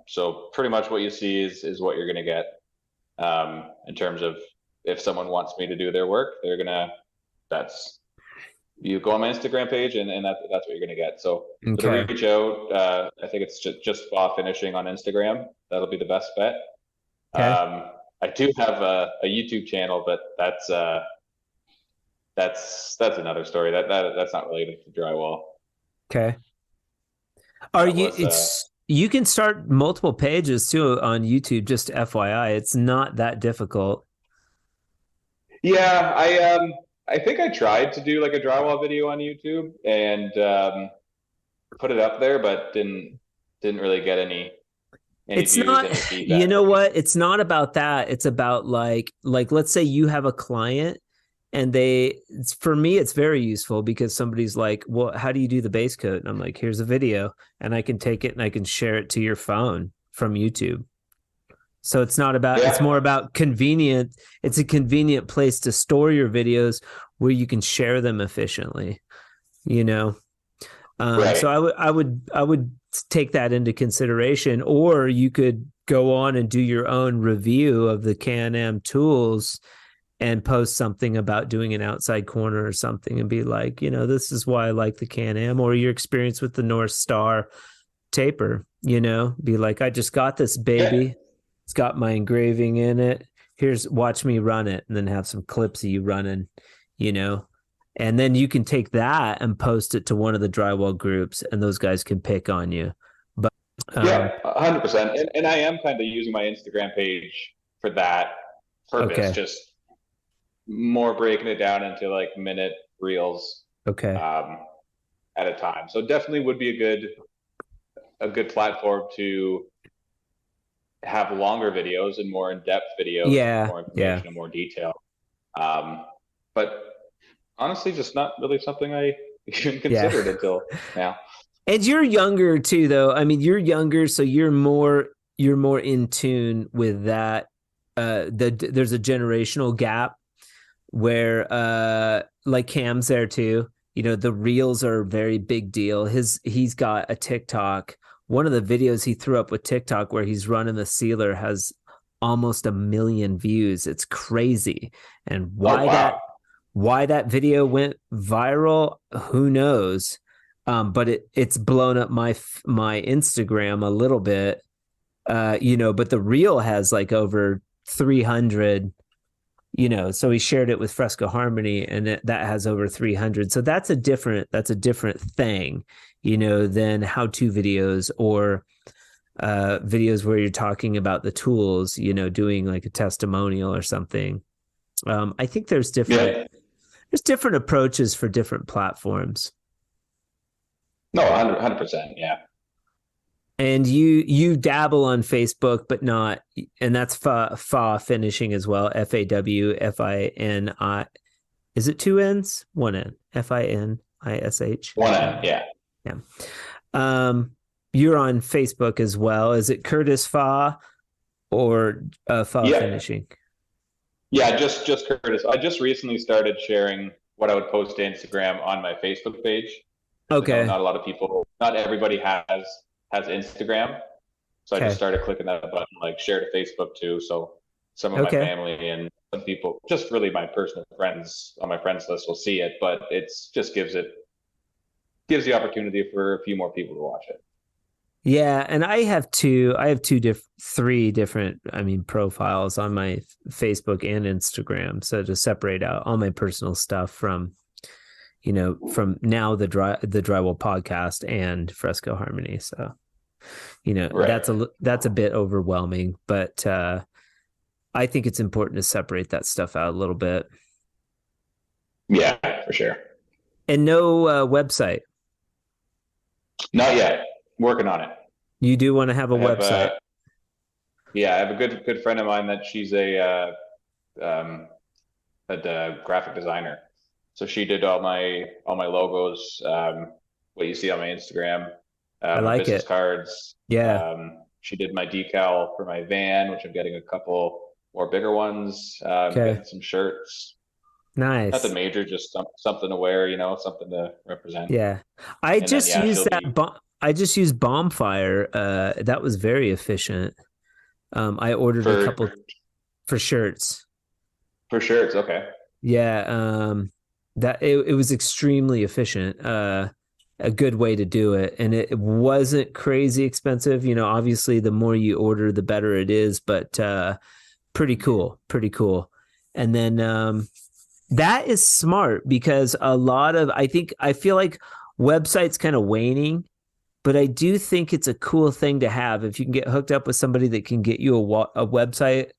So pretty much what you see is what you're going to get. In terms of if someone wants me to do their work, that's you go on my Instagram page, and that's what you're gonna get. So to Okay. reach out, I think it's just Fach Finishing on Instagram. That'll be the best bet. Okay. I do have a YouTube channel, but that's another story. That's not related to drywall. Okay. Are That you was it's you can start multiple pages too on YouTube, just FYI. It's not that difficult. Yeah, I think I tried to do like a drywall video on YouTube and put it up there, but didn't really get any It's views, not, any you feedback. know what? It's not about that. It's about like let's say you have a client and for me it's very useful because somebody's like, "Well, how do you do the base coat?" And I'm like, "Here's a video and I can take it and I can share it to your phone from YouTube." So it's Yeah, more about convenient. It's a convenient place to store your videos where you can share them efficiently, you know? So right. I would take that into consideration, or you could go on and do your own review of the Can-Am tools and post something about doing an outside corner or something and be like, this is why I like the Can-Am, or your experience with the North Star taper, be like, I just got this Yeah, baby. It's got my engraving in it. Watch me run it, and then have some clips of you running, you know, and then you can take that and post it to one of the drywall groups, and those guys can pick on you. But yeah, 100%. And I am kind of using my Instagram page for that purpose, okay, just more breaking it down into like minute reels okay, um, at a time. So definitely would be a good platform to have longer videos and more in-depth videos with yeah, more yeah, information and more detail. Um, but honestly, just not really something I even yeah. considered until now. And you're younger too, though. I mean, you're younger, so you're more in tune with that. There's a generational gap where like Cam's there too. The reels are a very big deal. He's got a TikTok. One of the videos he threw up with TikTok where he's running the sealer has almost 1 million views. It's crazy. And Oh wow. why that video went viral, who knows? But it's blown up my Instagram a little bit. But the reel has like over 300, so he shared it with Fresco Harmony, and that has over 300. So that's a different thing, than how-to videos or videos where you're talking about the tools, doing like a testimonial or something. I think Yeah. there's different approaches for different platforms. No, 100%. Yeah. And you dabble on Facebook, but not, and that's fa finishing as well. FAWFINI. Is it two N's? One N. FINISH. One end. Yeah. Yeah. You're on Facebook as well. Is it Curtis Fa or Fa Yeah. finishing? Yeah. Just Curtis. I just recently started sharing what I would post to Instagram on my Facebook page. I know Okay. not a lot of people, not everybody has Instagram. So I just Okay. started clicking that button, like share to Facebook too. So some of my Okay. family and some people, just really my personal friends on my friends list will see it, but it's just gives the opportunity for a few more people to watch it. Yeah, and I have three different, I mean, profiles on my Facebook and Instagram. So to separate out all my personal stuff from now the drywall podcast and Fresco Harmony. So, Right. that's a bit overwhelming, but I think it's important to separate that stuff out a little bit. Yeah, for sure. And no website. Not yet. Working on it. You do want to have a I have website. yeah, I have a good friend of mine that she's um, a graphic designer. So she did all my logos, what you see on my Instagram, I my like business it. cards. Yeah. She did my decal for my van, which I'm getting a couple more bigger ones. Okay. Getting some shirts. Nothing Nice. major, just something to wear, something to represent. Yeah. And then yeah, she'll be I just used Bombfire. That was very efficient. I ordered a for couple for shirts. for shirts. Okay. Yeah. that it was extremely efficient. A good way to do it, and it wasn't crazy expensive. You know, obviously, the more you order, the better it is. But pretty cool, pretty cool. And then that is smart because I feel like websites kind of waning, but I do think it's a cool thing to have if you can get hooked up with somebody that can get you a website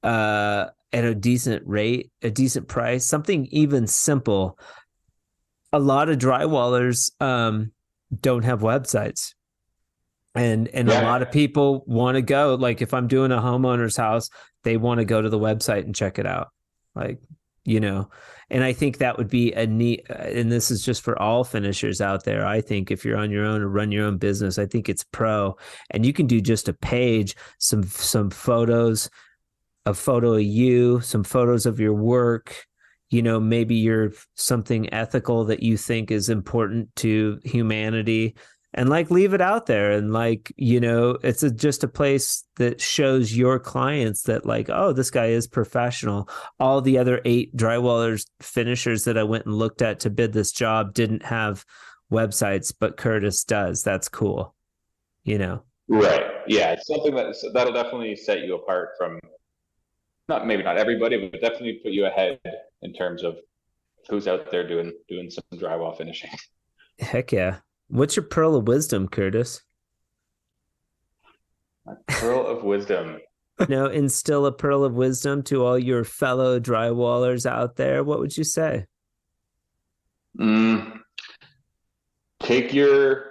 at a decent rate, a decent price, something even simple. A lot of drywallers don't have websites. And a lot of people want to go, like if I'm doing a homeowner's house, they want to go to the website and check it out. Like, you know, and I think that would be a neat, and this is just for all finishers out there. I think if you're on your own or run your own business, I think it's pro, and you can do just a page, some photos, a photo of you, some photos of your work, you know, maybe you're something ethical that you think is important to humanity, and like leave it out there. And like, you know, it's just a place that shows your clients that like, oh, this guy is professional. All the other 8 drywallers finishers that I went and looked at to bid this job didn't have websites, but Curtis does. That's cool. You know? Right. Yeah. It's something that'll definitely set you apart from maybe not everybody, but definitely put you ahead in terms of who's out there doing some drywall finishing. Heck yeah. What's your pearl of wisdom, Curtis? My pearl of wisdom. Instill a pearl of wisdom to all your fellow drywallers out there. What would you say? Take your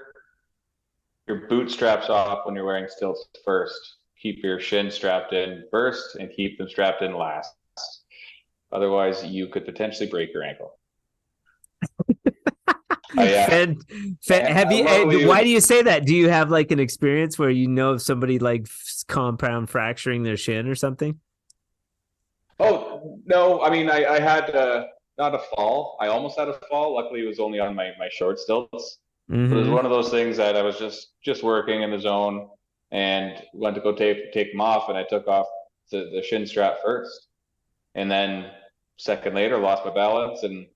bootstraps off when you're wearing stilts first. Keep your shins strapped in first and keep them strapped in last. Otherwise, you could potentially break your ankle. Why do you say that? Do you have like an experience where you know of somebody like compound fracturing their shin or something? Oh, no. I mean, I had not a fall. I almost had a fall. Luckily, it was only on my short stilts. Mm-hmm. But it was one of those things that I was just working in the zone and went to go take them off, and I took off the shin strap first. And then second later, lost my balance and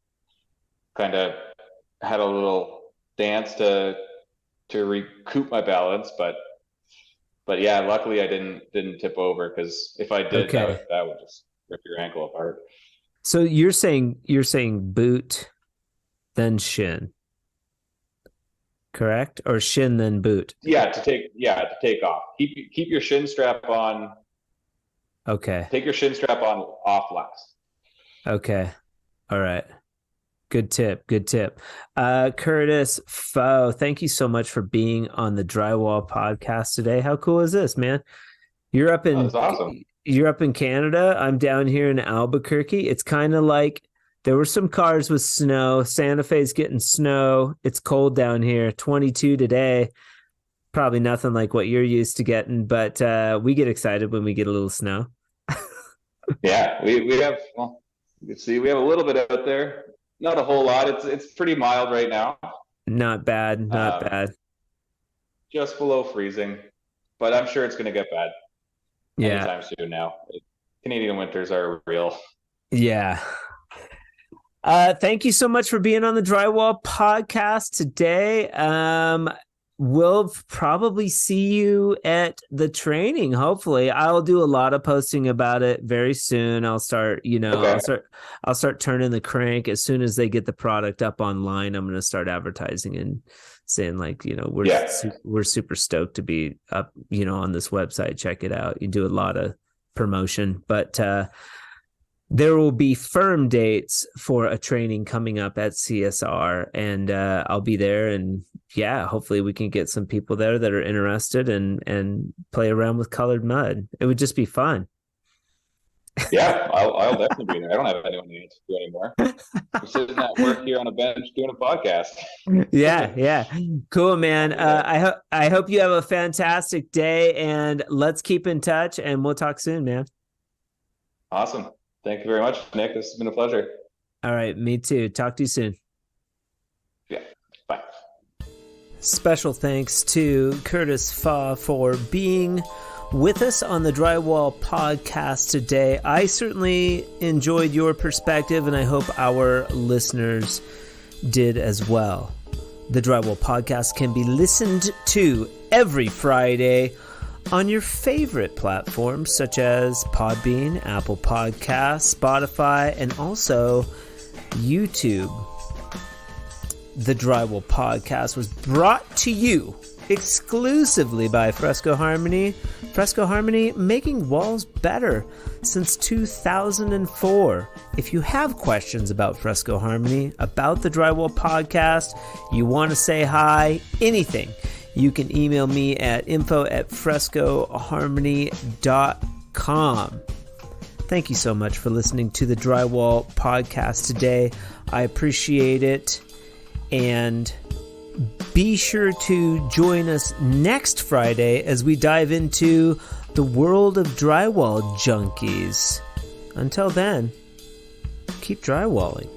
kind of had a little dance to recoup my balance, but yeah, luckily I didn't tip over, because if I did, that would just rip your ankle apart. So you're saying boot then shin, correct? Or shin then boot? Yeah, to take off. Keep your shin strap on. Okay. Take your shin strap on off last. Okay. All right. Good tip. Curtis Fach, thank you so much for being on the Drywall Podcast today. How cool is this, man? You're up in awesome. You're up in Canada. I'm down here in Albuquerque. It's kind of like there were some cars with snow. Santa Fe's getting snow. It's cold down here. 22 today. Probably nothing like what you're used to getting, but we get excited when we get a little snow. Yeah, we have. Well, you can see we have a little bit out there. Not a whole lot. It's pretty mild right now. Not bad. Bad. Just below freezing, but I'm sure it's going to get bad. Yeah. Anytime soon now. Canadian winters are real. Yeah. Thank you so much for being on the Drywall Podcast today. We'll probably see you at the training. Hopefully, I'll do a lot of posting about it very soon. I'll start, I'll start turning the crank as soon as they get the product up online. I'm going to start advertising and saying like, we're super stoked to be up, on this website. Check it out. You do a lot of promotion, but there will be firm dates for a training coming up at CSR, and I'll be there. And yeah, hopefully we can get some people there that are interested and play around with colored mud. It would just be fun. Yeah, I'll definitely be there. I don't have anyone to do anymore. I'm sitting at work here on a bench doing a podcast. Yeah. Cool, man. I hope you have a fantastic day, and let's keep in touch, and we'll talk soon, man. Awesome. Thank you very much, Nick. This has been a pleasure. All right, me too. Talk to you soon. Yeah, bye. Special thanks to Curtis Fach for being with us on the Drywall Podcast today. I certainly enjoyed your perspective, and I hope our listeners did as well. The Drywall Podcast can be listened to every Friday on your favorite platforms such as Podbean, Apple Podcasts, Spotify, and also YouTube. The Drywall Podcast was brought to you exclusively by Fresco Harmony. Fresco Harmony, making walls better since 2004. If you have questions about Fresco Harmony, about the Drywall Podcast, you want to say hi, anything, you can email me at info@frescoharmony.com. Thank you so much for listening to the Drywall Podcast today. I appreciate it. And be sure to join us next Friday as we dive into the world of drywall junkies. Until then, keep drywalling.